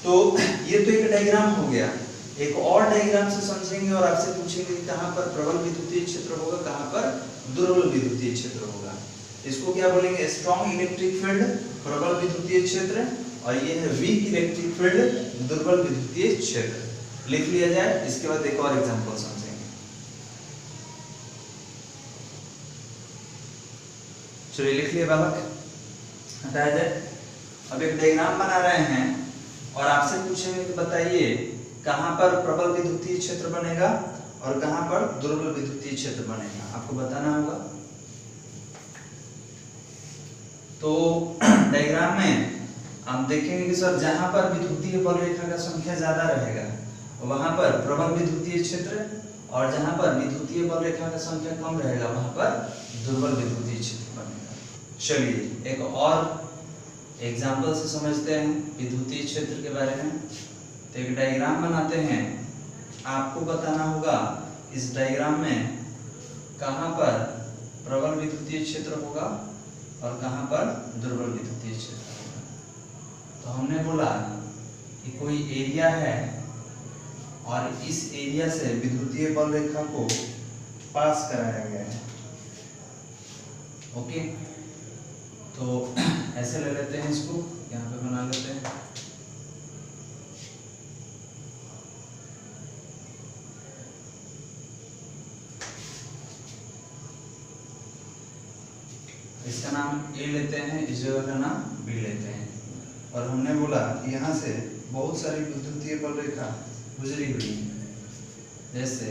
तो ये तो एक डायग्राम हो गया। एक और डायग्राम से समझेंगे और आपसे पूछेंगे कि कहां पर प्रबल विद्युतीय क्षेत्र होगा, कहां पर दुर्बल विद्युतीय क्षेत्र होगा। इसको क्या बोलेंगे? स्ट्रॉन्ग इलेक्ट्रिक फील्ड प्रबल विद्युतीय क्षेत्र, और ये है वीक इलेक्ट्रिक फील्ड दुर्बल विद्युतीय क्षेत्र। लिख लिया जाए, इसके बाद एक और एग्जांपल समझेंगे। चलिए लिख लिए बालक, हटाया जाए। अब एक डायग्राम बना रहे हैं और आपसे पूछेंगे कि बताइए कहां पर प्रबल विद्युतीय क्षेत्र बनेगा और कहां पर दुर्बल विद्युतीय क्षेत्र बनेगा, आपको बताना होगा। तो डायग्राम में आप देखेंगे कि सर जहां पर विद्युतीय बल रेखा का संख्या ज्यादा रहेगा वहां पर प्रबल विद्युतीय क्षेत्र, और जहां पर विद्युतीय बल रेखा का संख्या कम रहेगा वहां पर दुर्बल विद्युतीय क्षेत्र बनेगा। चलिए एक और एग्जाम्पल से समझते हैं विद्युतीय क्षेत्र के बारे में। तो एक डायग्राम बनाते हैं, आपको बताना होगा इस डायग्राम में कहां पर प्रबल विद्युतीय क्षेत्र होगा और कहां पर दुर्बल विद्युतीय क्षेत्र होगा। तो हमने बोला कि कोई एरिया है और इस एरिया से विद्युतीय बल रेखा को पास कराया गया है। ओके, तो ऐसे ले लेते हैं, इसको यहाँ पे बना लेते हैं। इसका नाम ए लेते हैं, इस जगह का नाम बी लेते हैं। और हमने बोला कि यहाँ से बहुत सारी विद्युतीय बल रेखा गुजरी हुई है, जैसे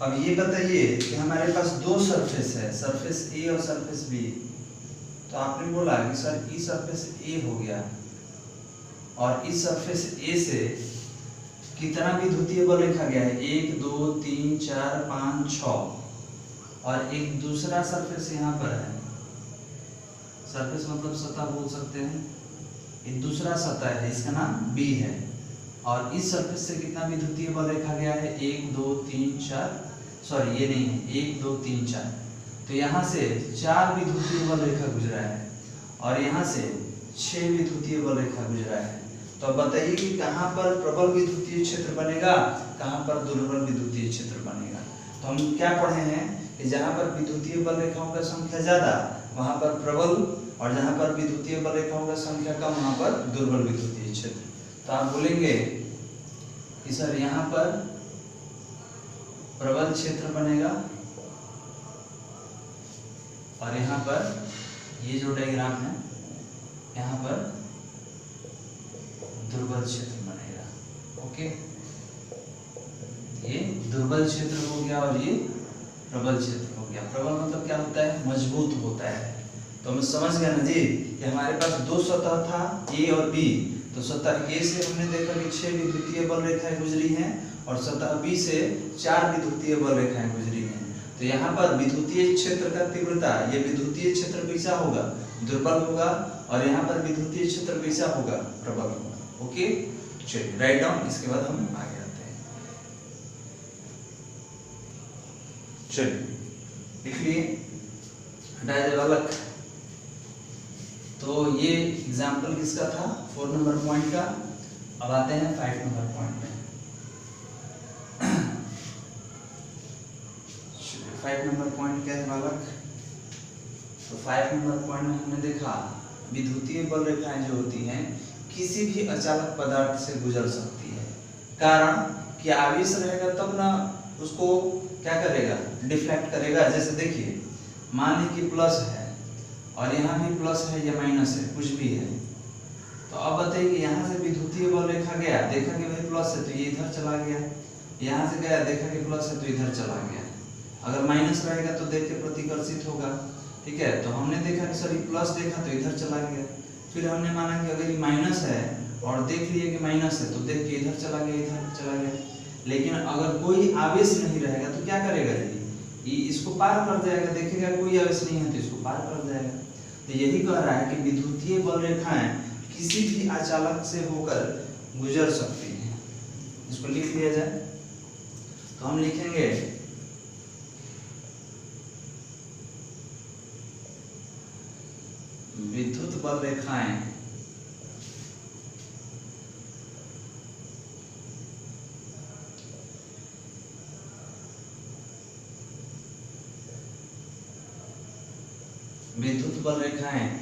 अब ये बताइए कि हमारे पास दो सरफेस है, सरफेस ए और सरफेस बी। तो आपने बोला कि सर ई सरफेस ए हो गया और इस सरफेस ए से कितना विद्युतीय बल लिखा गया है, 1 2 3 4 5 6 और एक दूसरा सरफेस यहाँ पर है, सरफेस मतलब सतह बोल सकते हैं, एक दूसरा सतह है इसका नाम बी है और इस सरफेस से कितना विद्युतीय बल लिखा गया है, 1 2 3 4 सॉरी ये नहीं है, 1 2 3 4। तो यहाँ से 4 विद्युतीय बल रेखा गुजरा है और यहाँ से 6 विद्युतीय बल रेखा गुजरा है। तो अब बताइए कि कहाँ पर प्रबल विद्युतीय क्षेत्र बनेगा, कहाँ पर दुर्बल विद्युतीय क्षेत्र बनेगा। तो हम क्या पढ़े हैं कि जहाँ पर विद्युतीय बल रेखाओं का संख्या ज्यादा वहाँ पर प्रबल और जहाँ पर विद्युतीय बल रेखाओं का संख्या कम वहाँ पर दुर्बल विद्युतीय क्षेत्र। तो आप बोलेंगे कि सर यहाँ पर प्रबल क्षेत्र बनेगा और यहाँ पर ये जो डायग्राम है यहाँ पर दुर्बल क्षेत्र बनेगा। ओके, ये दुर्बल क्षेत्र हो गया और ये प्रबल क्षेत्र हो गया। प्रबल मतलब क्या होता है, मजबूत होता है। तो हम समझ गए ना जी कि हमारे पास दो सतह था ए और बी। तो सतह ए से हमने देखा कि 6 विद्युतीय बल रेखाएं गुजरी हैं और सतह बी से 4 विद्युतीय बल रेखाएं गुजरी हैं। तो यहाँ पर विद्युतीय क्षेत्र का तीव्रता, ये विद्युतीय क्षेत्र कैसा होगा, दुर्बल होगा और यहाँ पर विद्युतीय क्षेत्र कैसा होगा, प्रबल होगा। ओके, चलिए राइट डाउन, इसके बाद हम आगे आते हैं। चलिए लिख लिए डायजवालक। तो ये एग्जाम्पल किसका था, 4 नंबर पॉइंट का। अब आते हैं 5 नंबर पॉइंट में। 5 नंबर पॉइंट क्या है बालक। तो 5 नंबर पॉइंट में हमने देखा विद्युतीय बल रेखाएं जो होती हैं किसी भी अचालक पदार्थ से गुजर सकती है। कारण कि आवेश रहेगा तब ना उसको क्या करेगा, डिफ्लेक्ट करेगा। जैसे देखिए मान लीजिए कि प्लस है और यहाँ भी प्लस है या माइनस है, कुछ भी है। तो अब बताइए कि यहाँ से विद्युतीय बल रेखा गया, देखा कि भाई प्लस है तो ये इधर चला गया, यहाँ से गया देखा कि प्लस है तो इधर चला गया। अगर माइनस रहेगा तो देख के प्रतिकर्षित होगा, ठीक है। तो हमने देखा कि सर ये प्लस देखा तो इधर चला गया, फिर हमने माना कि अगर ये माइनस है और देख लिए कि माइनस है तो देख के इधर चला गया, इधर चला गया। लेकिन अगर कोई आवेश नहीं रहेगा तो क्या करेगा, ये इसको पार कर जाएगा, देखेगा कोई आवेश नहीं है तो इसको पार कर जाएगा। तो यही कह रहा है कि विद्युतीय बल रेखाएं किसी भी आचालक से होकर गुजर सकती हैं। इसको लिख लिया जाए तो हम लिखेंगे विद्युत बल रेखाएं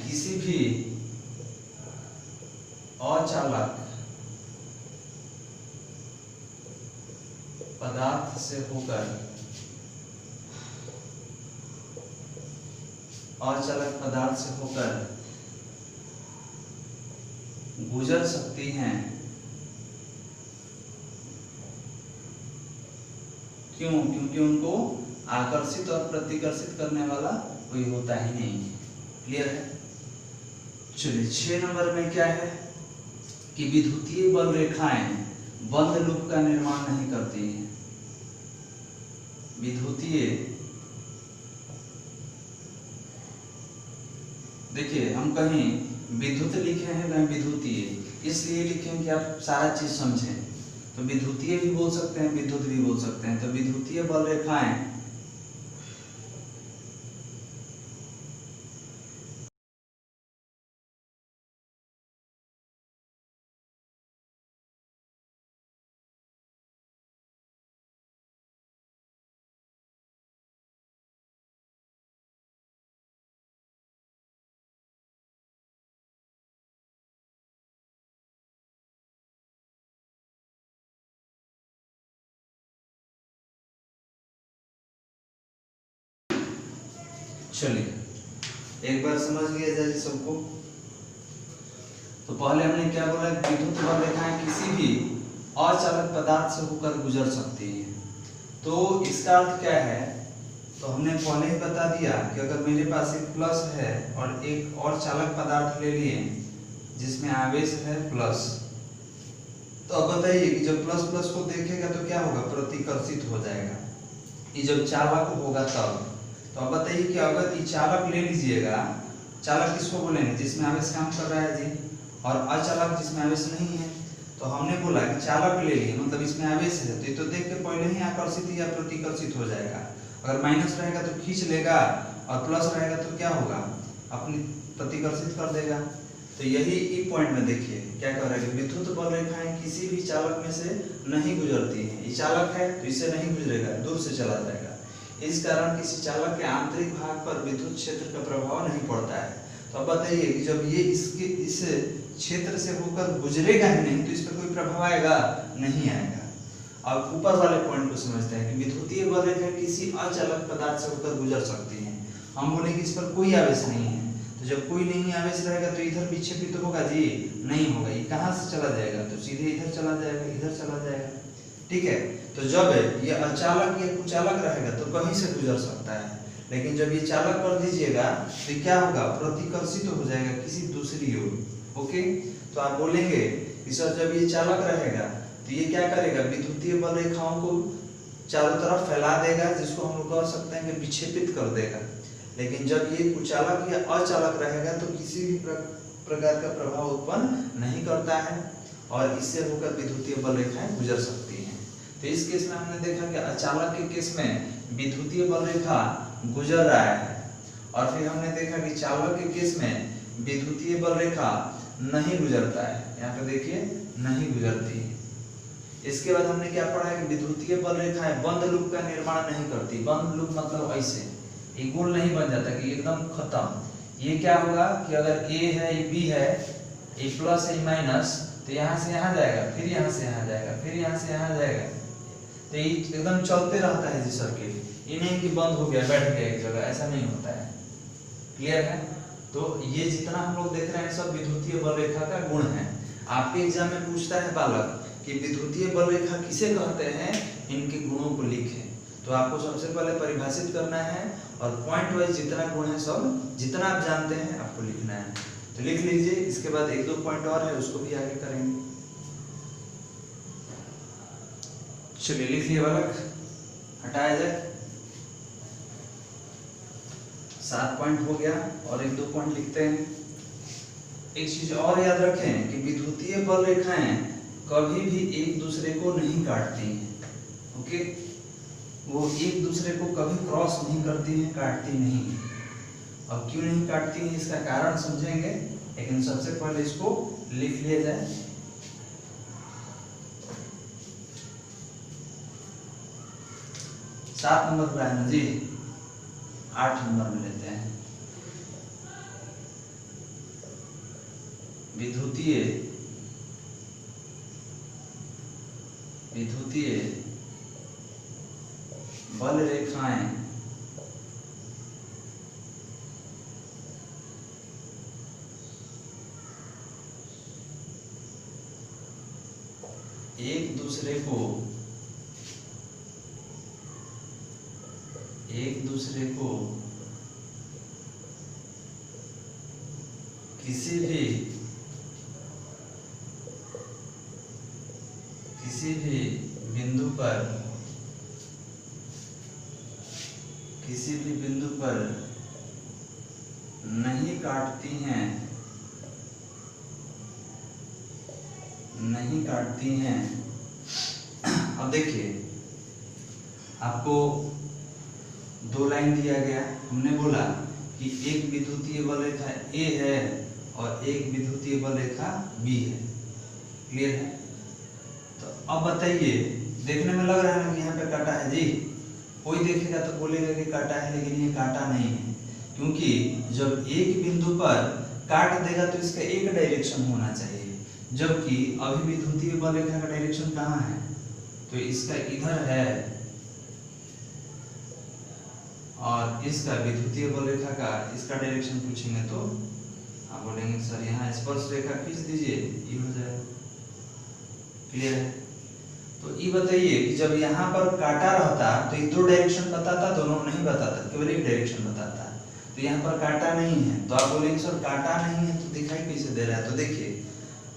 किसी भी अचालक पदार्थ से होकर गुजर सकती हैं। क्यों? क्योंकि उनको आकर्षित और प्रतिकर्षित करने वाला कोई होता ही नहीं है। क्लियर है। चलिए 6 नंबर में क्या है कि विद्युतीय बल रेखाएं बंद लूप का निर्माण नहीं करती हैं। विद्युतीय, देखिए हम कहीं विद्युत लिखे हैं कहीं विद्युतीय, इसलिए लिखे हैं कि आप सारा चीज समझें। तो विद्युतीय भी बोल सकते हैं, विद्युत भी बोल सकते हैं। तो विद्युतीय बल रेखाएं चलिए एक बार समझ लिया जाए सबको। तो पहले हमने क्या बोला, विद्युत बल रेखाएं किसी भी अचालक पदार्थ से होकर गुजर सकती हैं। तो इसका अर्थ क्या है, तो हमने पहले ही बता दिया कि अगर मेरे पास एक प्लस है और एक और चालक पदार्थ ले लिए जिसमें आवेश है प्लस, तो अब बताइए कि जब प्लस प्लस को देखेगा तो क्या होगा, प्रतिकर्षित हो जाएगा। ये जब चालक होगा तब। तो अब बताइए कि अगर ये चालक ले लीजिएगा, चालक किसको बोलेंगे, जिसमें आवेश काम कर रहा है जी, और अचालक जिसमें आवेश नहीं है। तो हमने बोला कि चालक ले लिए मतलब इसमें आवेश है, तो ये तो देख के पहले ही आकर्षित या प्रतिकर्षित हो जाएगा। अगर माइनस रहेगा तो खींच लेगा और प्लस रहेगा तो क्या होगा, अपनी प्रतिकर्षित कर देगा। तो यही पॉइंट में देखिए क्या कह रहा है कि विद्युत बल रेखाएं किसी भी चालक में से नहीं गुजरती हैं। ये चालक है तो इससे नहीं गुजरेगा, दूर से चला जाएगा। इस कारण किसी चालक के आंतरिक भाग पर विद्युत क्षेत्र का प्रभाव नहीं पड़ता है। तो अब बताइए कि जब ये इस क्षेत्र से होकर गुजरेगा ही नहीं तो इस पर कोई प्रभाव आएगा, नहीं आएगा। अब ऊपर वाले पॉइंट को समझते हैं कि विद्युतीय बल रेखा किसी अचालक पदार्थ से होकर गुजर सकती है। हम बोले कि इस पर कोई आवेश नहीं है, तो जब कोई नहीं आवेश रहेगा तो इधर विक्षेपित तो होगा जी, नहीं होगा। ये कहाँ से चला जाएगा, तो सीधे इधर चला जाएगा, इधर चला जाएगा। ठीक है, तो जब ये अचालक या कुचालक रहेगा तो कहीं से गुजर सकता है, लेकिन जब ये चालक कर दीजिएगा तो क्या होगा, प्रतिकर्षित हो जाएगा किसी दूसरी ओर। ओके, तो आप बोलेंगे कि सर जब ये चालक रहेगा तो ये क्या करेगा, विद्युतीय बल रेखाओं को चारों तरफ फैला देगा, जिसको हम लोग कह सकते हैं कि विक्षेपित कर देगा। लेकिन जब ये कुचालक या अचालक रहेगा तो किसी भी प्रकार का प्रभाव उत्पन्न नहीं करता है और इससे होकर विद्युतीय बल रेखाएं गुजर सकती हैं। तो इस केस में हमने देखा कि अचालक के केस में विद्युतीय बल रेखा गुजर रहा है, और फिर हमने देखा कि चालक के केस में विद्युतीय बल रेखा नहीं गुजरता है। यहाँ पे देखिए नहीं गुजरती है। इसके बाद हमने क्या पढ़ा है कि विद्युतीय बल रेखाएं बंद लूप का निर्माण नहीं करती। बंद लूप मतलब ऐसे एक गोल नहीं बन जाता कि एकदम खत्म। ये क्या होगा कि अगर ए है, ये बी है, ए प्लस है, माइनस, तो यहाँ से यहाँ जाएगा, फिर यहाँ से यहाँ जाएगा, फिर यहाँ से यहाँ जाएगा। तो ये एकदम चलते रहता है जी सर्किट। ये नहीं कि बंद हो गया, बैठ गया एक जगह, ऐसा नहीं होता है। क्लियर है? तो ये जितना हम लोग देख रहे हैं सब विद्युतीय बल रेखा का गुण है। आपके एग्जाम में पूछता है बालक कि विद्युतीय बल रेखा किसे कहते हैं, इनके गुणों को लिखें। तो आपको सबसे पहले परिभाषित करना है और पॉइंट वाइज जितना गुण है सब जितना आप जानते हैं आपको लिखना है। तो लिख लीजिए। इसके बाद एक दो पॉइंट और है, उसको भी आगे करेंगे। चलिए लिख लिए बालक, हटाया जाए। 7 पॉइंट हो गया और एक दो पॉइंट लिखते हैं। एक चीज और याद रखें कि विद्युतीय बल रेखाएं कभी भी एक दूसरे को नहीं काटती हैं। ओके, वो एक दूसरे को कभी क्रॉस नहीं करती हैं, काटती नहीं। अब क्यों नहीं काटती हैं इसका कारण समझेंगे, लेकिन सबसे पहले इसको लिख लिया जाए। सात नंबर पर है ना जी, 8 नंबर में लेते हैं। विद्युतीय बल रेखाएं एक दूसरे को किसी भी बिंदु पर नहीं काटती हैं। अब देखिए, आपको 2 लाइन दिया गया। हमने बोला कि एक विद्युतीय बल रेखा ए है और एक विद्युतीय बल रेखा बी है। क्लियर है? तो अब बताइए, देखने में लग रहा है ना कि यहाँ पे काटा है जी। कोई देखेगा तो बोलेगा कि काटा है, लेकिन ये काटा नहीं है, क्योंकि जब एक बिंदु पर काट देगा तो इसका एक डायरेक्शन होना चाहिए, जबकि अभी विद्युतीय बल रेखा का डायरेक्शन कहाँ है, तो इसका इधर है और इसका विद्युतीय बल रेखा का इसका डायरेक्शन पूछेंगे तो आप बोलेंगे सर यहाँ स्पर्श रेखा खींच दीजिए, ये हो जाएगा। क्लियर है? तो ये बताइए कि जब यहाँ पर काटा रहता तो ये दो डायरेक्शन बताता, दोनों नहीं बताता, केवल एक डायरेक्शन बताता। तो यहाँ पर काटा नहीं है, तो आप बोलेंगे सर काटा नहीं है तो दिखाई कैसे दे रहा है? तो देखिए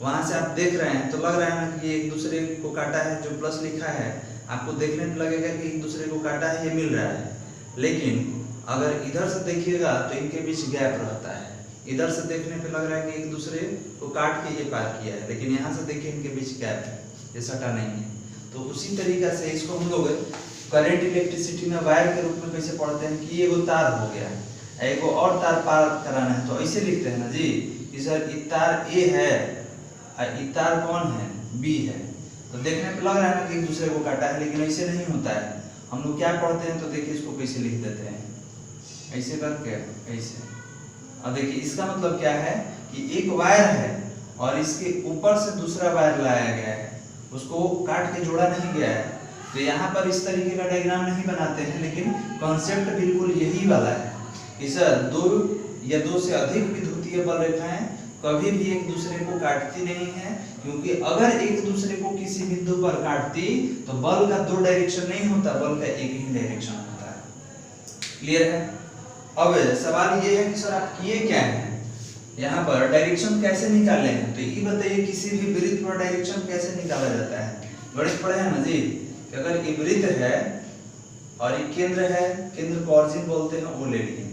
वहां से आप देख रहे हैं तो लग रहा है ना कि एक दूसरे को काटा है, जो प्लस लिखा है आपको देखने में लगेगा कि एक दूसरे को काटा है, ये मिल रहा है। लेकिन अगर इधर से देखिएगा तो इनके बीच गैप रहता है। इधर से देखने पे लग रहा है कि एक दूसरे को काट के ये पार किया है, लेकिन यहाँ से देखिए इनके बीच गैप है, ये सटा नहीं है। तो उसी तरीका से इसको हम लोग करंट इलेक्ट्रिसिटी में वायर के रूप में कैसे पढ़ते हैं कि एगो तार हो गया, एगो और तार पार कराना है, तो ऐसे लिखते हैं ना जी कि सर ये तार ए है और ये तार कौन है? बी है। तो देखने पे लग रहा है ना कि एक दूसरे को काटा है, लेकिन ऐसे नहीं होता है। हम लोग क्या पढ़ते हैं तो देखिए इसको कैसे लिख देते हैं, ऐसे करके ऐसे। और देखिए इसका मतलब क्या है कि एक वायर है और इसके ऊपर से दूसरा वायर लाया गया है, उसको काट के जोड़ा नहीं गया है। तो यहाँ पर इस तरीके का डायग्राम नहीं बनाते हैं, लेकिन कॉन्सेप्ट बिल्कुल यही वाला है कि सर दो या दो से अधिक विद्युतीय बल रेखाएं कभी भी एक दूसरे को काटती नहीं है, क्योंकि अगर एक दूसरे को किसी बिंदु पर काटती तो बल का दो डायरेक्शन नहीं होता, बल का एक ही डायरेक्शन होता है। क्लियर है? अब सवाल ये है कि सर आप किए क्या है, यहाँ पर डायरेक्शन कैसे निकाले हैं? तो ये बताइए किसी भी वृत्त पर डायरेक्शन कैसे निकाला जाता है? गणित पढ़े हैं ना जी कि अगर ये वृत्त है और ये केंद्र है, केंद्र को ऑरिजिन बोलते हैं, वो ले लिए।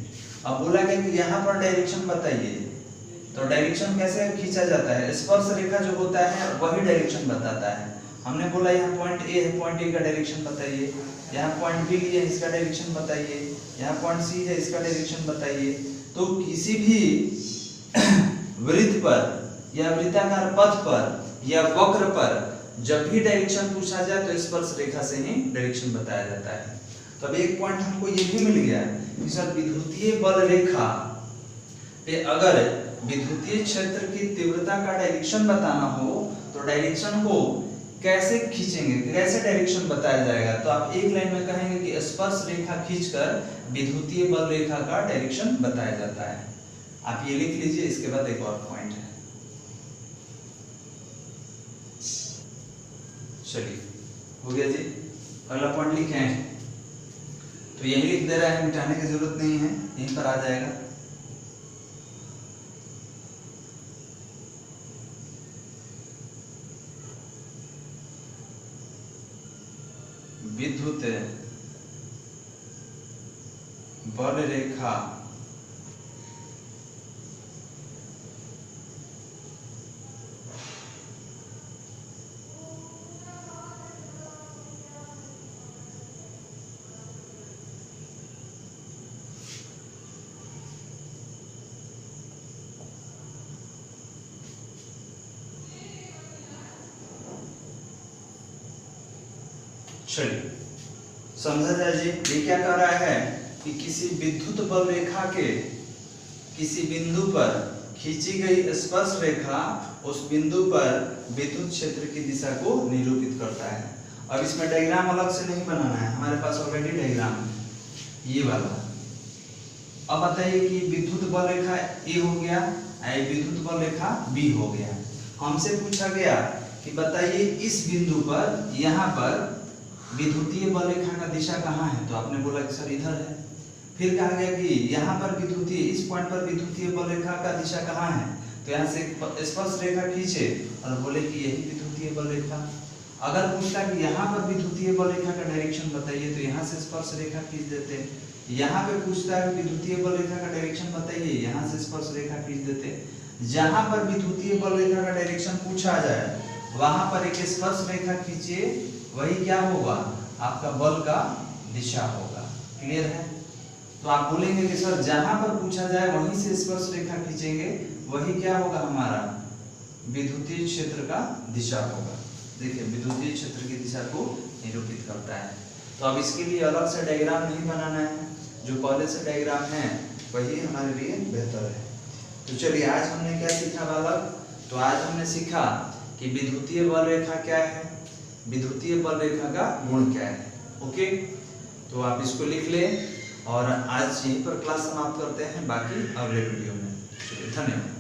अब बोला गया कि यहाँ पर डायरेक्शन बताइए, तो डायरेक्शन कैसे खींचा जाता है? स्पर्श रेखा जो होता है वही डायरेक्शन बताता है। हमने बोला यहाँ पॉइंट ए है, पॉइंट ए का डायरेक्शन बताइए, यहाँ पॉइंट बी लिए इसका डायरेक्शन बताइए, यहाँ पॉइंट सी है इसका डायरेक्शन बताइए। तो किसी भी वृत्त पर या वृत्ताकार पथ पर या वक्र पर जब भी डायरेक्शन पूछा जाए तो स्पर्श रेखा से ही डायरेक्शन बताया जाता है। तो अब एक पॉइंट हमको ये भी मिल गया कि सर विद्युतीय बल रेखा पे अगर विद्युतीय क्षेत्र की तीव्रता का डायरेक्शन बताना हो तो डायरेक्शन को कैसे खींचेंगे, कैसे डायरेक्शन बताया जाएगा? तो आप एक लाइन में कहेंगे कि स्पर्श रेखा खींचकर विद्युतीय बल रेखा का डायरेक्शन बताया जाता है। आप ये लिख लीजिए। इसके बाद एक और पॉइंट है, चलिए हो गया जी। अगला पॉइंट लिखे हैं तो यही लिख दे रहा है, मिटाने की जरूरत नहीं है, यहीं पर आ जाएगा। विद्युत बल रेखा चलिए समझा जाए जी। ये क्या कह रहा है कि किसी विद्युत बल रेखा के किसी बिंदु पर खींची गई स्पर्श रेखा उस बिंदु पर विद्युत क्षेत्र की दिशा को निरूपित करता है। अब इसमें डायग्राम अलग से नहीं बनाना है, हमारे पास ऑलरेडी डायग्राम है ये वाला। अब बताइए कि विद्युत बल रेखा ए हो गया, विद्युत बल रेखा बी हो गया। हमसे पूछा गया कि बताइए इस बिंदु पर यहाँ पर विद्युतीय बल रेखा का दिशा कहाँ है? तो आपने बोला कि सर इधर है। फिर कहा गया कि यहाँ पर विद्युतीय, इस पॉइंट पर विद्युतीय बल रेखा का दिशा कहाँ है? तो यहाँ से स्पर्श रेखा खींचे और बोले कि यही विद्युतीय बल रेखा। अगर पूछता कि यहाँ पर विद्युतीय बल रेखा का डायरेक्शन बताइए तो यहाँ से स्पर्श रेखा खींच देते। यहाँ पे पूछता है विद्युतीय बल रेखा का डायरेक्शन बताइए, यहाँ से स्पर्श रेखा खींच देते। जहाँ पर विद्युतीय बल रेखा का डायरेक्शन पूछा जाए वहां पर एक स्पर्श रेखा खींचिए, वही क्या होगा? आपका बल का दिशा होगा। क्लियर है? तो आप बोलेंगे कि सर जहां पर पूछा जाए वहीं से स्पर्श रेखा खींचेंगे, वही क्या होगा? हमारा विद्युतीय क्षेत्र का दिशा होगा। देखिए विद्युतीय क्षेत्र की दिशा को निरूपित करता है। तो अब इसके लिए अलग से डायग्राम नहीं बनाना है, जो पहले से डायग्राम है वही हमारे लिए बेहतर है। तो चलिए आज हमने क्या सीखा बालक? तो आज हमने सीखा कि विद्युतीय बल रेखा क्या है, विद्युतीय बल रेखा का गुण क्या है। ओके, तो आप इसको लिख लें और आज यहीं पर क्लास समाप्त करते हैं, बाकी अगले वीडियो में। धन्यवाद।